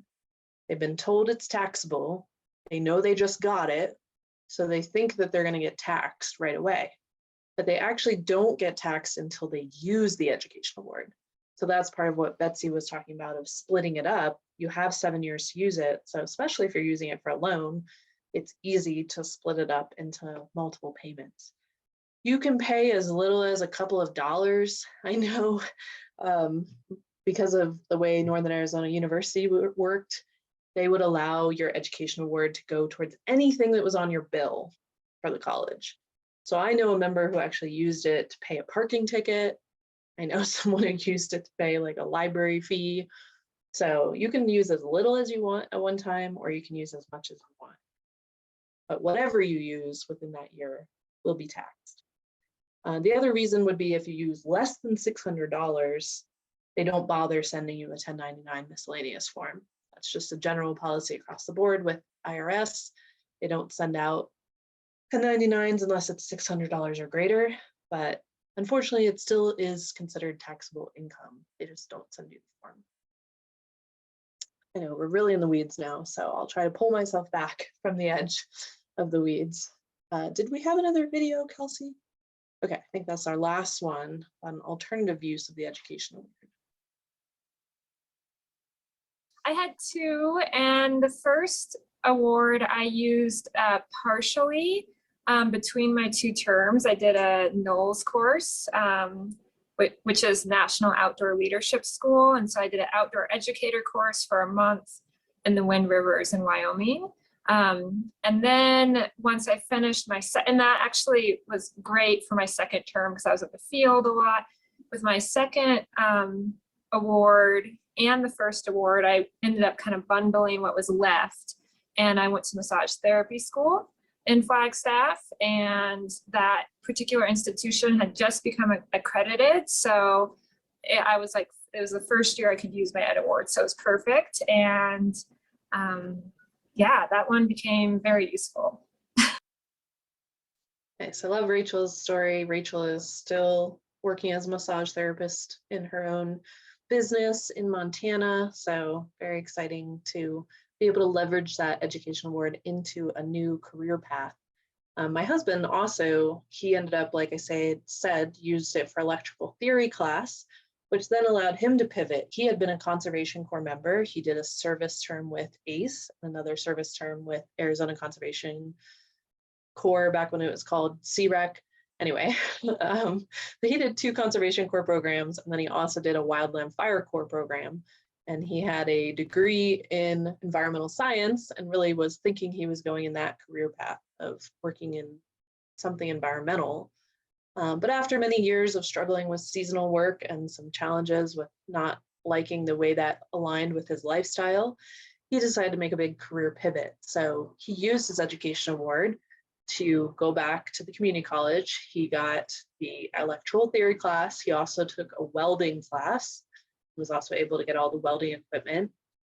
They've been told it's taxable. They know they just got it. So they think that they're going to get taxed right away. But they actually don't get taxed until they use the education award. So that's part of what Betsy was talking about of splitting it up. You have 7 years to use it. So especially if you're using it for a loan, it's easy to split it up into multiple payments. You can pay as little as a couple of dollars. I know because of the way Northern Arizona University worked, they would allow your education award to go towards anything that was on your bill. for the college. So I know a member who actually used it to pay a parking ticket. I know someone who used it to pay like a library fee. So you can use as little as you want at one time, or you can use as much as you want. But whatever you use within that year will be taxed. The other reason would be if you use less than $600, they don't bother sending you a 1099 miscellaneous form. That's just a general policy across the board with IRS. They don't send out 1099s unless it's $600 or greater, but unfortunately it still is considered taxable income. They just don't send you the form. I know we're really in the weeds now, so I'll try to pull myself back from the edge of the weeds. Did we have another video, Kelsey? Okay, I think that's our last one on alternative use of the education award. I had two, and the first award I used partially between my two terms. I did a NOLS course, which is National Outdoor Leadership School. And so I did an outdoor educator course for a month in the Wind Rivers in Wyoming. And then once I finished and that actually was great for my second term because I was at the field a lot. With my second award and the first award, I ended up kind of bundling what was left. And I went to massage therapy school in Flagstaff, and that particular institution had just become accredited. So I was like, it was the first year I could use my Ed Award. So it was perfect. And yeah, that one became very useful. Okay, so I love Rachel's story. Rachel is still working as a massage therapist in her own business in Montana. So very exciting to be able to leverage that education award into a new career path. My husband also, he ended up, like I said, used it for electrical theory class, which then allowed him to pivot. He had been a Conservation Corps member. He did a service term with ACE, another service term with Arizona Conservation Corps back when it was called CREC. Anyway, he did 2 Conservation Corps programs, and then he also did a Wildland Fire Corps program. And he had a degree in environmental science and really was thinking he was going in that career path of working in something environmental. But after many years of struggling with seasonal work and some challenges with not liking the way that aligned with his lifestyle, he decided to make a big career pivot. So he used his education award to go back to the community college. He got the electrical theory class. He also took a welding class. He was also able to get all the welding equipment.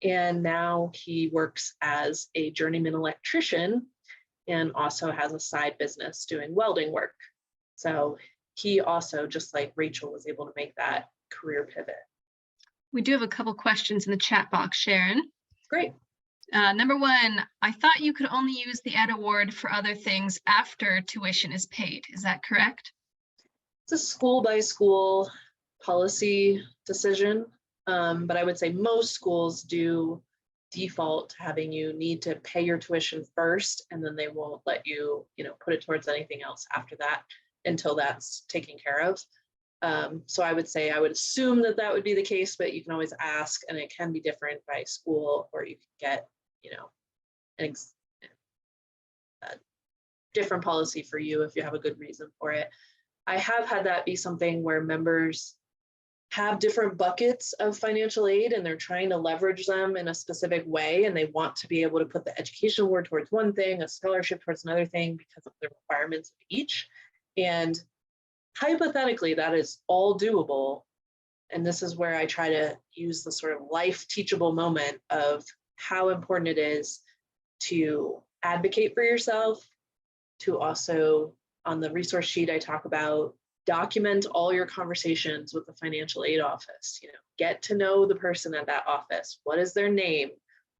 And now he works as a journeyman electrician and also has a side business doing welding work. So he also, just like Rachel, was able to make that career pivot. We do have a couple questions in the chat box, Sharon. Great. Number 1, I thought you could only use the Ed Award for other things after tuition is paid. Is that correct? It's a school by school policy decision, but I would say most schools do default to having you need to pay your tuition first, and then they won't let you, put it towards anything else after that until that's taken care of. So I would assume that would be the case, but you can always ask, and it can be different by school, or you can get, a different policy for you if you have a good reason for it. I have had that be something where members have different buckets of financial aid and they're trying to leverage them in a specific way, and they want to be able to put the education award towards one thing, a scholarship towards another thing because of the requirements of each. And hypothetically, that is all doable. And this is where I try to use the sort of life teachable moment of how important it is to advocate for yourself, to also, on the resource sheet, I talk about document all your conversations with the financial aid office. Get to know the person at that office. What is their name?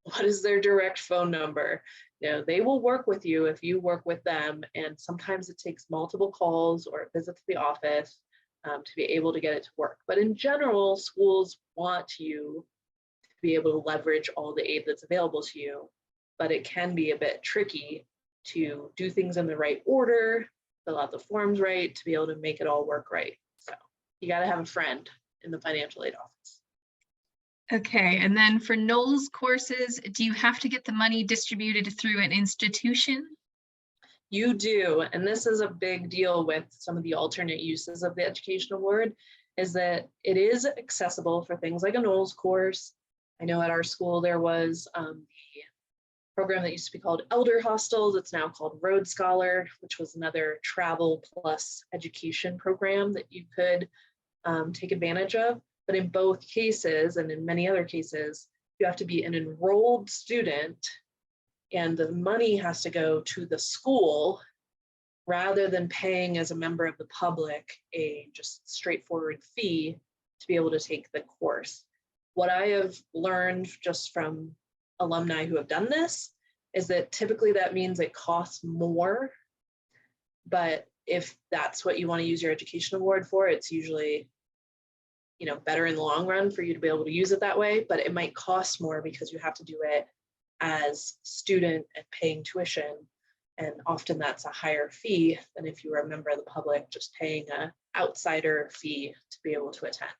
What is their direct phone number? They will work with you if you work with them. And sometimes it takes multiple calls or a visit to the office to be able to get it to work. But in general, schools want you to be able to leverage all the aid that's available to you. But it can be a bit tricky to do things in the right order, fill out the forms right, to be able to make it all work right. So you got to have a friend in the financial aid office. Okay, and then for NOLS courses, do you have to get the money distributed through an institution? You do, and this is a big deal with some of the alternate uses of the Education Award, is that it is accessible for things like a Knowles course. I know at our school there was the program that used to be called Elder Hostels. It's now called Road Scholar, which was another travel plus education program that you could take advantage of. But in both cases, and in many other cases, you have to be an enrolled student, and the money has to go to the school rather than paying as a member of the public a just straightforward fee to be able to take the course. What I have learned just from alumni who have done this is that typically that means it costs more, but if that's what you want to use your education award for, it's usually, you know, better in the long run for you to be able to use it that way, but it might cost more because you have to do it as student and paying tuition. And often that's a higher fee than if you were a member of the public just paying an outsider fee to be able to attend.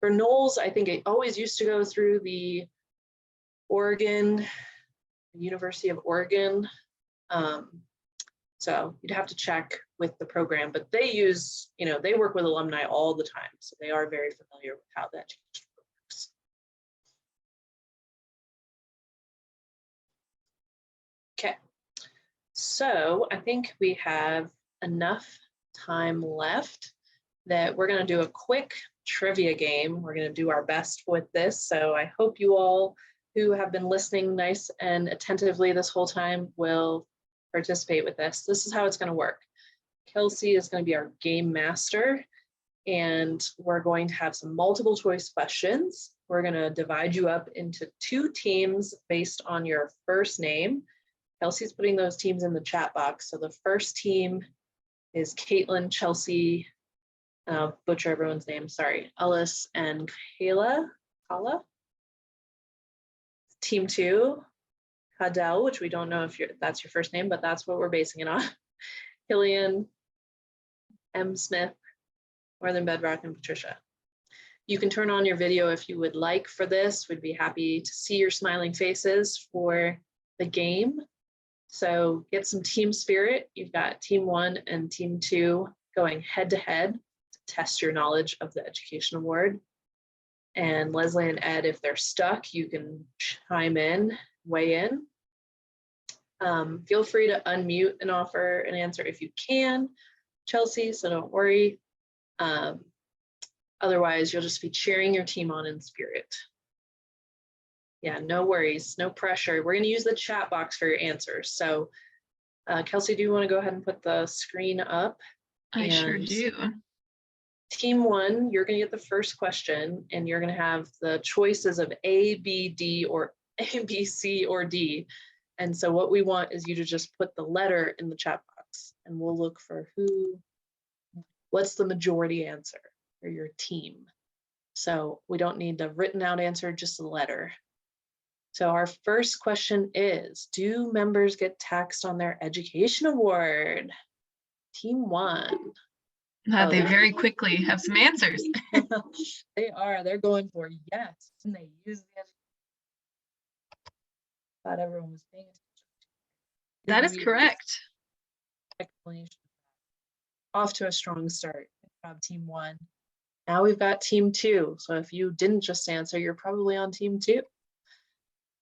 For Knowles, I think it always used to go through the University of Oregon. So you'd have to check with the program, but they use, you know, they work with alumni all the time. So they are very familiar with how that works. Okay, so I think we have enough time left that we're going to do a quick trivia game. We're going to do our best with this. So I hope you all who have been listening nice and attentively this whole time will participate with this. This is how it's going to work. Kelsey is going to be our game master, and we're going to have some multiple choice questions. We're going to divide you up into 2 teams based on your first name. Kelsey's putting those teams in the chat box. So the first team is Caitlin, Chelsea, butcher everyone's name, sorry, Ellis and Kala. Team 2, Cadell, which we don't know if that's your first name, but that's what we're basing it on. Killian, M. Smith, Northern Bedrock, and Patricia. You can turn on your video if you would like for this. We'd be happy to see your smiling faces for the game. So get some team spirit. You've got team 1 and team 2 going head to head to test your knowledge of the Education Award. And Leslie and Ed, if they're stuck, you can chime in, weigh in. Feel free to unmute and offer an answer if you can, Chelsea, so don't worry. Otherwise, you'll just be cheering your team on in spirit. Yeah, no worries, no pressure. We're going to use the chat box for your answers. So, Kelsey, do you want to go ahead and put the screen up? I sure do. Team 1, you're going to get the first question, and you're going to have the choices of A, B, D, or A, B, C, or D. And so what we want is you to just put the letter in the chat box, and we'll look for what's the majority answer for your team. So we don't need the written out answer, just the letter. So our first question is, do members get taxed on their education award? Team 1. They very quickly have some answers. They're going for yes, and they use the thought everyone was paying attention. That is correct. Explanation. Off to a strong start. Good job, team 1. Now we've got team 2. So if you didn't just answer, you're probably on team 2.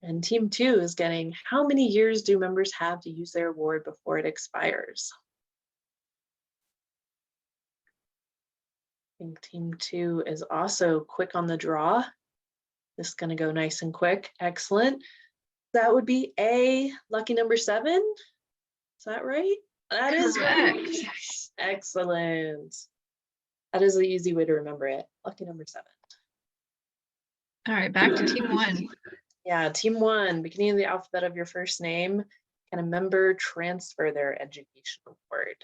And team 2 is getting, how many years do members have to use their award before it expires? I think team 2 is also quick on the draw. This is going to go nice and quick. Excellent. That would be A, lucky number 7. Is that right? That is right. Yes. Excellent. That is the easy way to remember it. Lucky number 7. All right, back to team 1. Yeah, team 1, beginning of the alphabet of your first name. Can a member transfer their education award?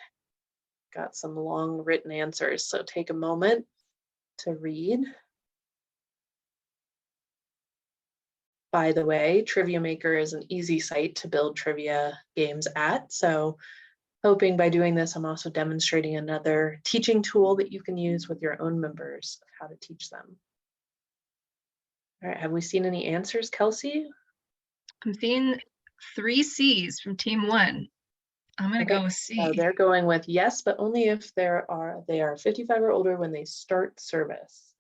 Got some long written answers, so take a moment to read. By the way, Trivia Maker is an easy site to build trivia games at, so hoping by doing this, I'm also demonstrating another teaching tool that you can use with your own members of how to teach them. All right, have we seen any answers, Kelsey? I'm seeing 3 C's from team 1. I'm gonna Okay. go with So C. they're going with yes, but only if they are 55 or older when they start service.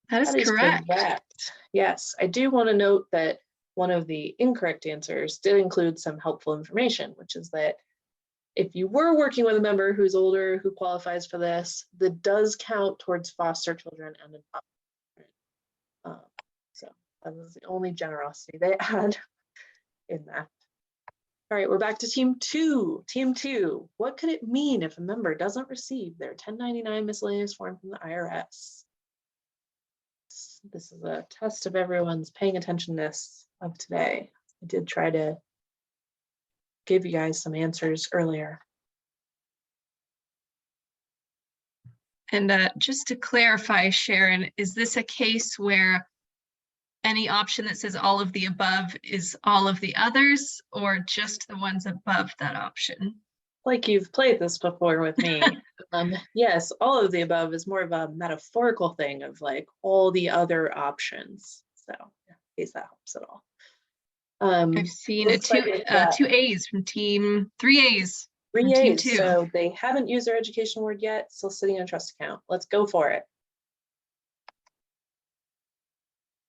That is That is correct. correct. Yes, I do want to note that one of the incorrect answers did include some helpful information, which is that if you were working with a member who's older, who qualifies for this, that does count towards foster children and adopted children. So that was the only generosity they had in that. All right, we're back to team two. Team two, what could it mean if a member doesn't receive their 1099 miscellaneous form from the IRS? This is a test of everyone's paying attentionness of today. I did try to give you guys some answers earlier. And just to clarify, Sharon, is this a case where any option that says all of the above is all of the others, or just the ones above that option? Like you've played this before with me. Yes, all of the above is more of a metaphorical thing of like all the other options. So yeah, in case that helps at all. I've seen a Looks like we've got two A's from team, 3 A's from 3 team A's. 2. So they haven't used their education award yet, still sitting in a trust account. Let's go for it.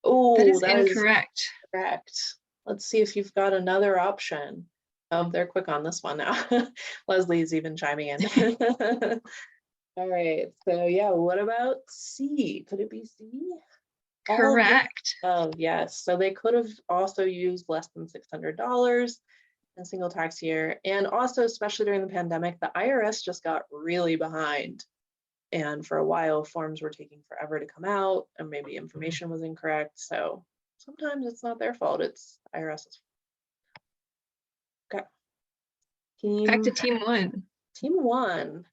Oh, That is that is incorrect. correct. Let's see if you've got another option. Oh, they're quick on this one now. Leslie's even chiming in. All right, so yeah, what about C? Could it be C? Correct. Oh, yes. So they could have also used less than $600 in a single tax year. And also, especially during the pandemic, the IRS just got really behind. And for a while, forms were taking forever to come out, and maybe information was incorrect. So sometimes it's not their fault, it's IRS's fault. Okay. Back to team 1. Team 1.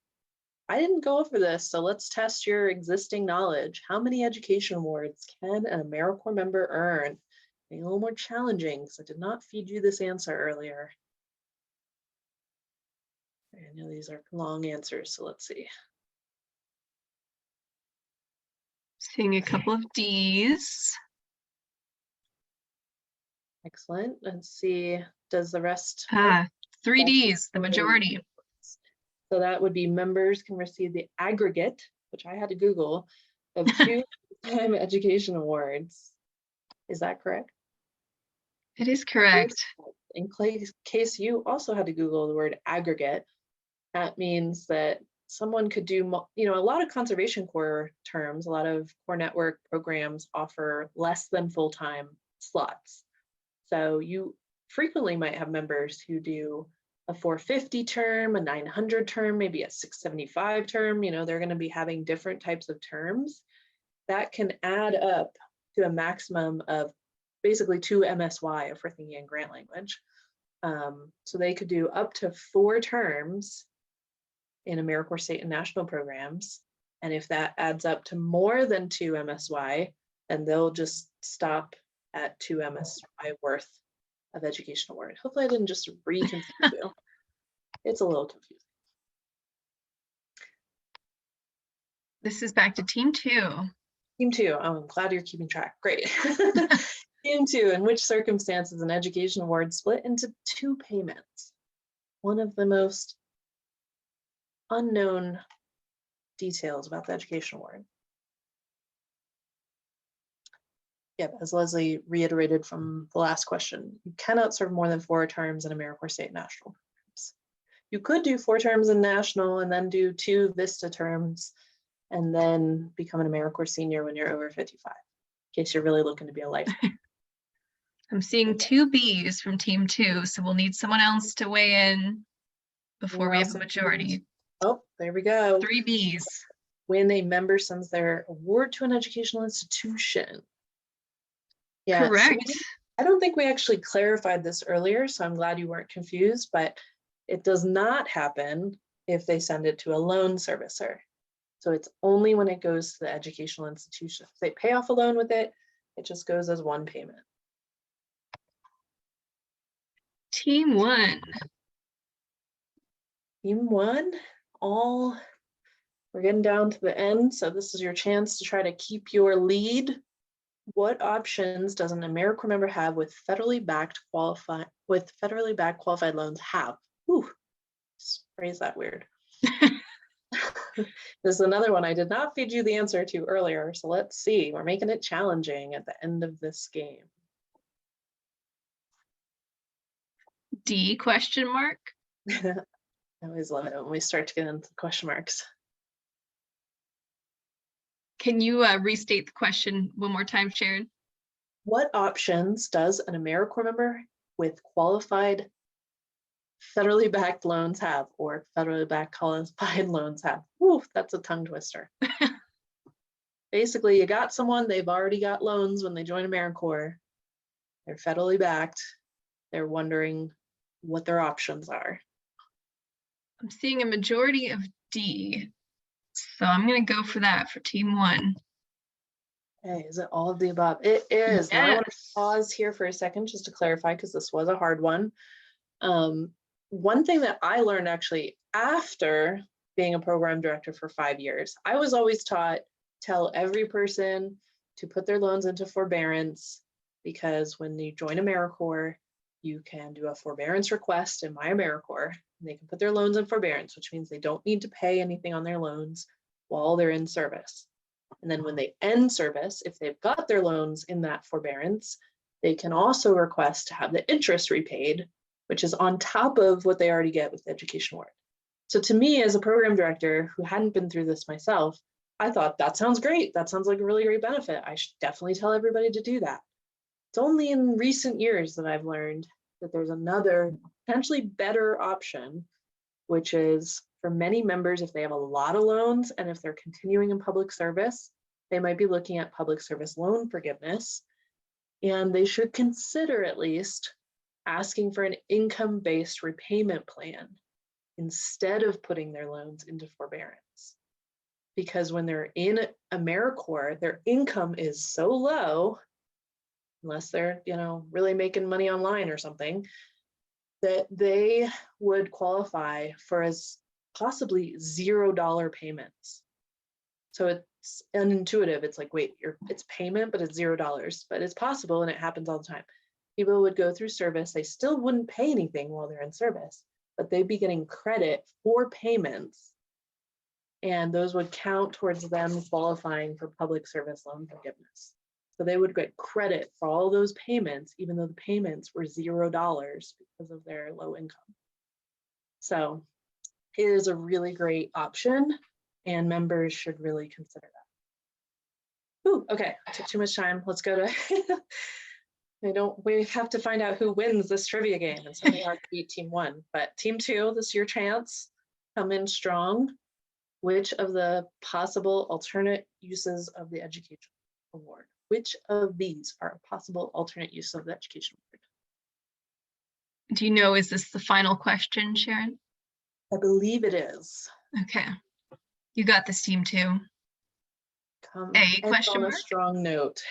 I didn't go over this, so let's test your existing knowledge. How many education awards can an AmeriCorps member earn? Being a little more challenging, because I did not feed you this answer earlier. I know these are long answers, so let's see. Seeing a couple of D's. Excellent. Let's see, does the rest? 3 D's, the majority. So that would be members can receive the aggregate, which I had to Google, of 2 lifetime education awards. Is that correct? It is correct. In case you also had to Google the word aggregate, that means that someone could do, a lot of Conservation Corps terms, a lot of Corps Network programs offer less than full-time slots. So you frequently might have members who do a 450 term, a 900 term, maybe a 675 term. They're going to be having different types of terms that can add up to a maximum of basically 2 MSY, if we're thinking in grant language. So they could do up to 4 terms in AmeriCorps state and national programs. And if that adds up to more than 2 MSY, then they'll just stop at 2 MSY worth of education award. Hopefully I didn't just re-confuse you. It's a little confusing. This is back to team 2. Team 2, oh, I'm glad you're keeping track. Great. Team 2, in which circumstances an education award split into 2 payments? One of the most unknown details about the education award. Yep, as Leslie reiterated from the last question, you cannot serve more than 4 terms in AmeriCorps state and national programs. You could do 4 terms in national and then do 2 VISTA terms and then become an AmeriCorps senior when you're over 55, in case you're really looking to be a lifetime. I'm seeing 2 B's from team 2, so we'll need someone else to weigh in before we have a majority. Oh, there we go. 3 B's. When a member sends their award to an educational institution. Yeah, Correct. So I don't think we actually clarified this earlier, so I'm glad you weren't confused, but it does not happen if they send it to a loan servicer. So it's only when it goes to the educational institution. If they pay off a loan with it, it just goes as 1 payment. Team 1. Team 1, we're getting down to the end, so this is your chance to try to keep your lead. What options does an AmeriCorps member have with federally backed qualified loans have? Whew. phrase that weird. This is another one I did not feed you the answer to earlier. So let's see. We're making it challenging at the end of this game. D question mark. I always love it when we start to get into question marks. Can you restate the question one more time, Sharon? What options does an AmeriCorps member with qualified federally backed loans have, or federally backed qualified loans have? Whew, that's a tongue twister. Basically, you got someone, they've already got loans when they join AmeriCorps. They're federally backed. They're wondering what their options are. I'm seeing a majority of D. So I'm going to go for that for team 1. Okay, is it all of the above? It is. Now I want to Yes. pause here for a second just to clarify, because this was a hard one. One thing that I learned actually after being a program director for 5 years, I was always taught, tell every person to put their loans into forbearance, because when you join AmeriCorps, you can do a forbearance request in My AmeriCorps, and they can put their loans in forbearance, which means they don't need to pay anything on their loans while they're in service. And then when they end service, if they've got their loans in that forbearance, they can also request to have the interest repaid, which is on top of what they already get with the education award. So to me, as a program director who hadn't been through this myself, I thought that sounds great. That sounds like a really great benefit. I should definitely tell everybody to do that. It's only in recent years that I've learned that there's another potentially better option, which is for many members, if they have a lot of loans and if they're continuing in public service, they might be looking at public service loan forgiveness, and they should consider at least asking for an income-based repayment plan instead of putting their loans into forbearance. Because when they're in AmeriCorps, their income is so low, unless they're, really making money online or something, that they would qualify for as possibly $0 payments. So it's unintuitive. It's like, wait, it's payment, but it's $0. But it's possible, and it happens all the time. People would go through service. They still wouldn't pay anything while they're in service, but they'd be getting credit for payments. And those would count towards them qualifying for public service loan forgiveness. So they would get credit for all those payments, even though the payments were $0 because of their low income. So it is a really great option, and members should really consider that. Ooh, okay, I took too much time. Let's go to, we have to find out who wins this trivia game. It's really hard to beat team 1, but team 2, this is your chance. Come in strong. Which of the possible alternate uses of the education award? Which of these are a possible alternate use of the education award? Do you know, is this the final question, Sharon? I believe it is. Okay. You got this, team 2. Come A question on mark? a strong note.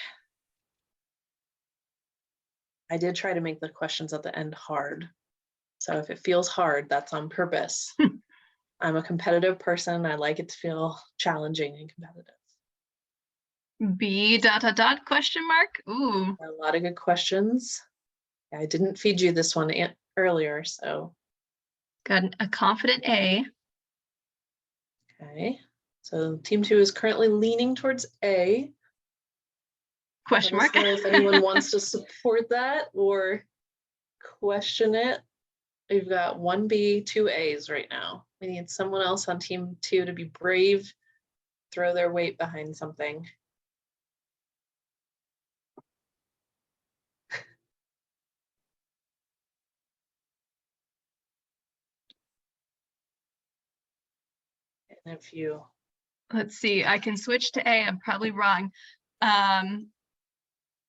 I did try to make the questions at the end hard. So if it feels hard, that's on purpose. I'm a competitive person. I like it to feel challenging and competitive. B ... question mark? Ooh. A lot of good questions. I didn't feed you this one earlier, so. Got a confident A. Okay, so team 2 is currently leaning towards A. Question Let us mark. know if anyone wants to support that or question it. We've got 1 B, 2 A's right now. We need someone else on team 2 to be brave, throw their weight behind something. And if you, Let's see. I can switch to A. I'm probably wrong. Well,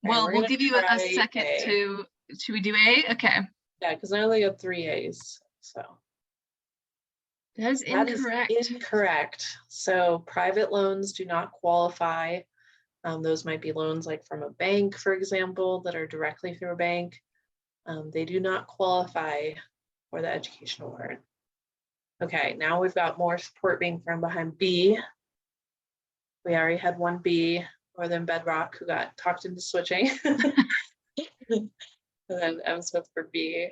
we're we'll gonna give you a try second A. to. Should we do A? Okay. yeah, because I only got 3 A's, so. That is That is incorrect. incorrect. So private loans do not qualify. Those might be loans like from a bank, for example, that are directly through a bank. They do not qualify for the education award. Okay, now we've got more support being from behind B. We already had 1 B, Northern Bedrock, who got talked into switching. And then M Smith for B.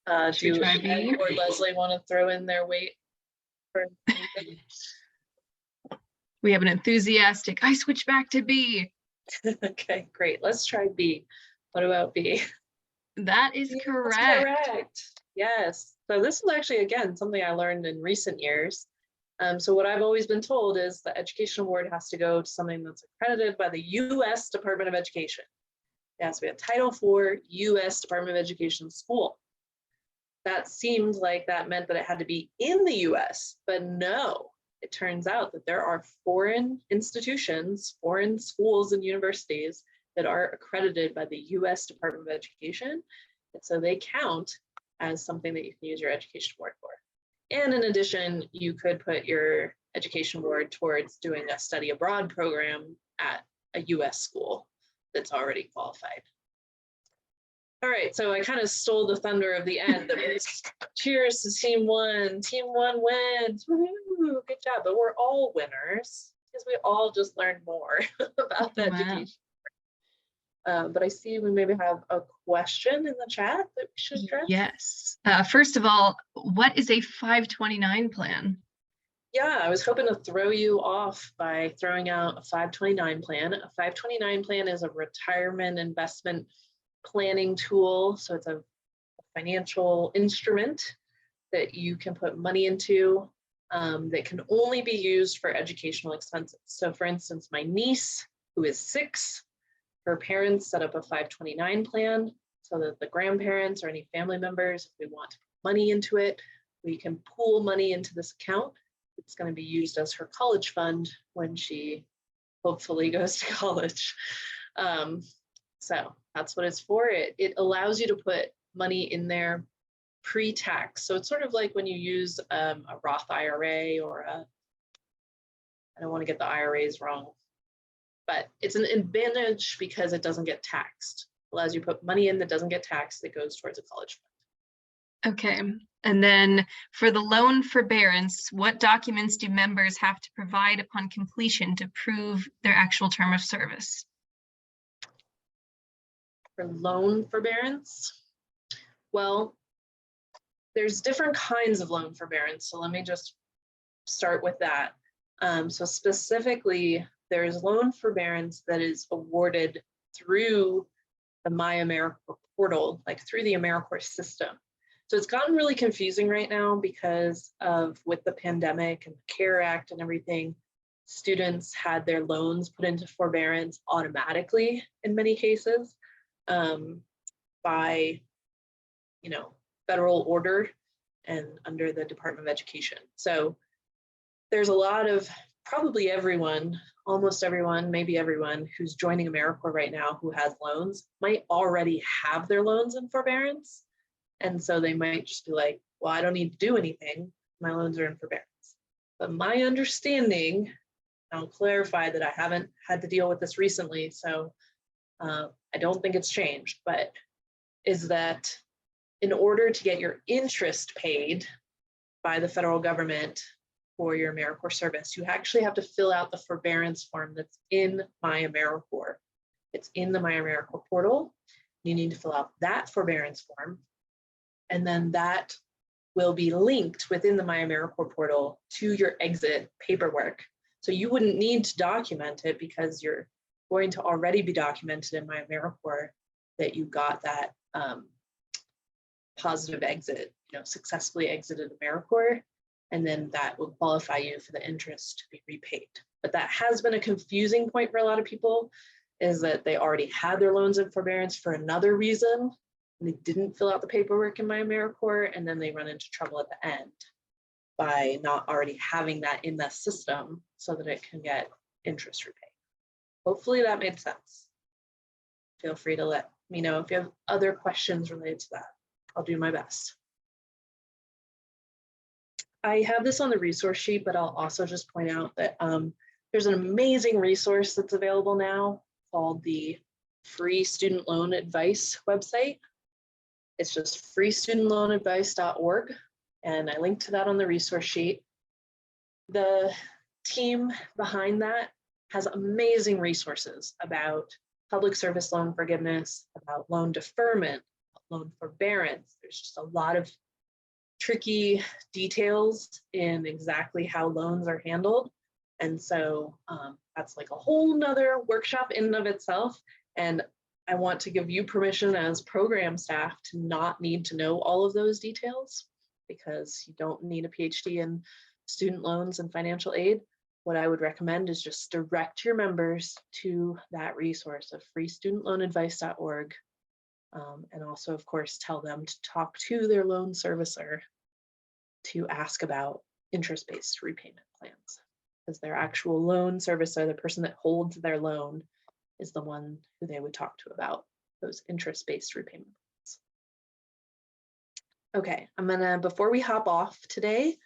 Do try Ed B? or Leslie want to throw in their weight for anything? We have an enthusiastic, I switch back to B. Okay, great. Let's try B. What about B? That is That's correct. correct. Yes. So this is actually, again, something I learned in recent years. So what I've always been told is the education award has to go to something that's accredited by the U.S. Department of Education. It has to be a Title IV U.S. Department of Education school. That seemed like that meant that it had to be in the U.S., but no. It turns out that there are foreign institutions, foreign schools and universities that are accredited by the U.S. Department of Education. And so they count as something that you can use your education award for. And in addition, you could put your education award towards doing a study abroad program at a U.S. school that's already qualified. All right, so I kind of stole the thunder of the end. Cheers to team one. Team one wins. Woo-hoo, good job. But we're all winners because we all just learned more about the Wow. education. But I see we maybe have a question in the chat that we should address. Yes. First of all, what is a 529 plan? Yeah, I was hoping to throw you off by throwing out a 529 plan. A 529 plan is a retirement investment planning tool. So it's a financial instrument that you can put money into that can only be used for educational expenses. So for instance, my niece, who is 6, her parents set up a 529 plan so that the grandparents or any family members, if we want to put money into it, we can pool money into this account. It's going to be used as her college fund when she hopefully goes to college. So that's what it's for. It allows you to put money in there pre-tax. So it's sort of like when you use a Roth IRA or I don't want to get the IRAs wrong, but it's an advantage because it doesn't get taxed. It allows you to put money in that doesn't get taxed that goes towards a college fund. Okay. And then for the loan forbearance, what documents do members have to provide upon completion to prove their actual term of service? For loan forbearance, well, there's different kinds of loan forbearance. So let me just start with that. So specifically, there's loan forbearance that is awarded through the AmeriCorps portal, like through the AmeriCorps system. So it's gotten really confusing right now because of with the pandemic and the CARE Act and everything, students had their loans put into forbearance automatically in many cases by, federal order and under the Department of Education. So there's a lot of probably everyone, almost everyone, maybe everyone who's joining AmeriCorps right now who has loans might already have their loans in forbearance. And so they might just be like, well, I don't need to do anything. My loans are in forbearance. But my understanding, I'll clarify that I haven't had to deal with this recently, so I don't think it's changed, but is that in order to get your interest paid by the federal government for your AmeriCorps service, you actually have to fill out the forbearance form that's in My AmeriCorps. It's in the My AmeriCorps portal. You need to fill out that forbearance form, and then that will be linked within the My AmeriCorps portal to your exit paperwork. So you wouldn't need to document it because you're going to already be documented in My AmeriCorps that you got that positive exit, successfully exited AmeriCorps, and then that will qualify you for the interest to be repaid. But that has been a confusing point for a lot of people, is that they already had their loans in forbearance for another reason, and they didn't fill out the paperwork in My AmeriCorps, and then they run into trouble at the end by not already having that in the system so that it can get interest repaid. Hopefully that made sense. Feel free to let me know if you have other questions related to that. I'll do my best. I have this on the resource sheet, but I'll also just point out that there's an amazing resource that's available now called the Free Student Loan Advice website. It's just freestudentloanadvice.org, and I linked to that on the resource sheet. The team behind that has amazing resources about public service loan forgiveness, about loan deferment, loan forbearance. There's just a lot of tricky details in exactly how loans are handled. And so that's like a whole nother workshop in and of itself. And I want to give you permission as program staff to not need to know all of those details, because you don't need a PhD in student loans and financial aid. What I would recommend is just direct your members to that resource of freestudentloanadvice.org. And also, of course, tell them to talk to their loan servicer to ask about interest-based repayment plans, because their actual loan servicer, the person that holds their loan, is the one who they would talk to about those interest-based repayment plans. Okay, before we hop off today,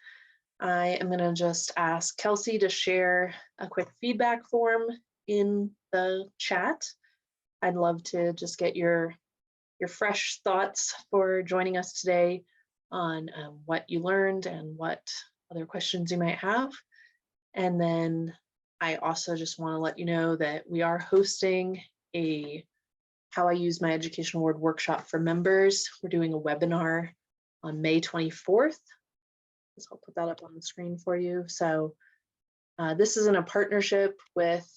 I am gonna just ask Kelsey to share a quick feedback form in the chat. I'd love to just get your fresh thoughts for joining us today on what you learned and what other questions you might have. And then I also just want to let you know that we are hosting a How I Use My Education Award workshop for members. We're doing a webinar on May 24th. So I'll put that up on the screen for you. So this is in a partnership with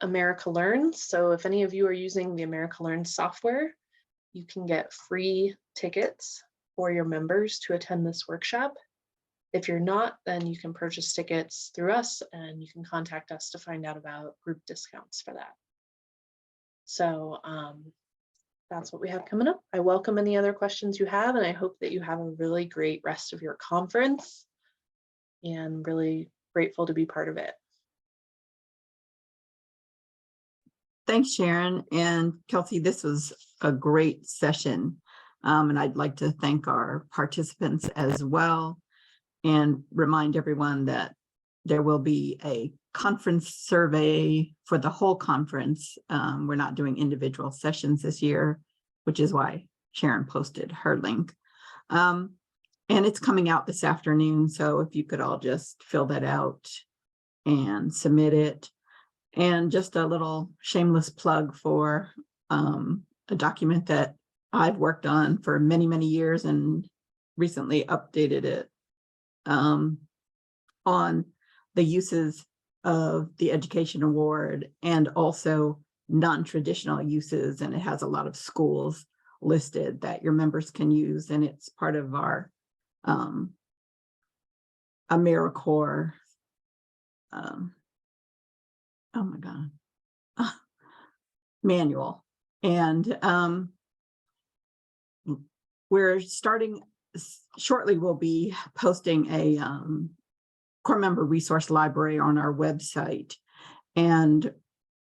America Learns. So if any of you are using the America Learns software, you can get free tickets for your members to attend this workshop. If you're not, then you can purchase tickets through us, and you can contact us to find out about group discounts for that. So that's what we have coming up. I welcome any other questions you have, and I hope that you have a really great rest of your conference, and really grateful to be part of it. Thanks, Sharon and Kelsey. This was a great session. And I'd like to thank our participants as well, and remind everyone that there will be a conference survey for the whole conference. We're not doing individual sessions this year, which is why Sharon posted her link. And it's coming out this afternoon. So if you could all just fill that out and submit it. And just a little shameless plug for a document that I've worked on for many, many years and recently updated it on the uses of the Education Award and also non-traditional uses. And it has a lot of schools listed that your members can use. And it's part of our AmeriCorps oh my God, manual. And we're starting shortly, we'll be posting a core member resource library on our website. And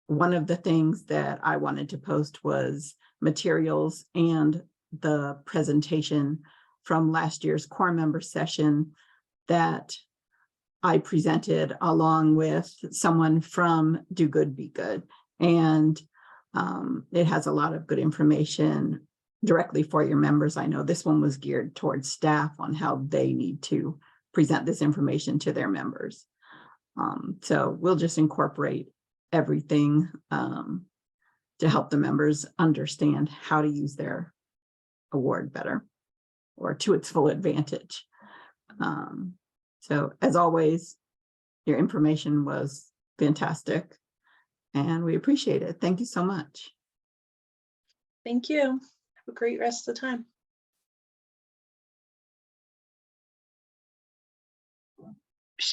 one of the things that I wanted to post was materials and the presentation from last year's core member session that I presented along with someone from Do Good, Be Good. And it has a lot of good information directly for your members. I know this one was geared towards staff on how they need to present this information to their members. So we'll just incorporate everything to help the members understand how to use their award better or to its full advantage. So as always, your information was fantastic and we appreciate it. Thank you so much. Thank you. Have a great rest of the time.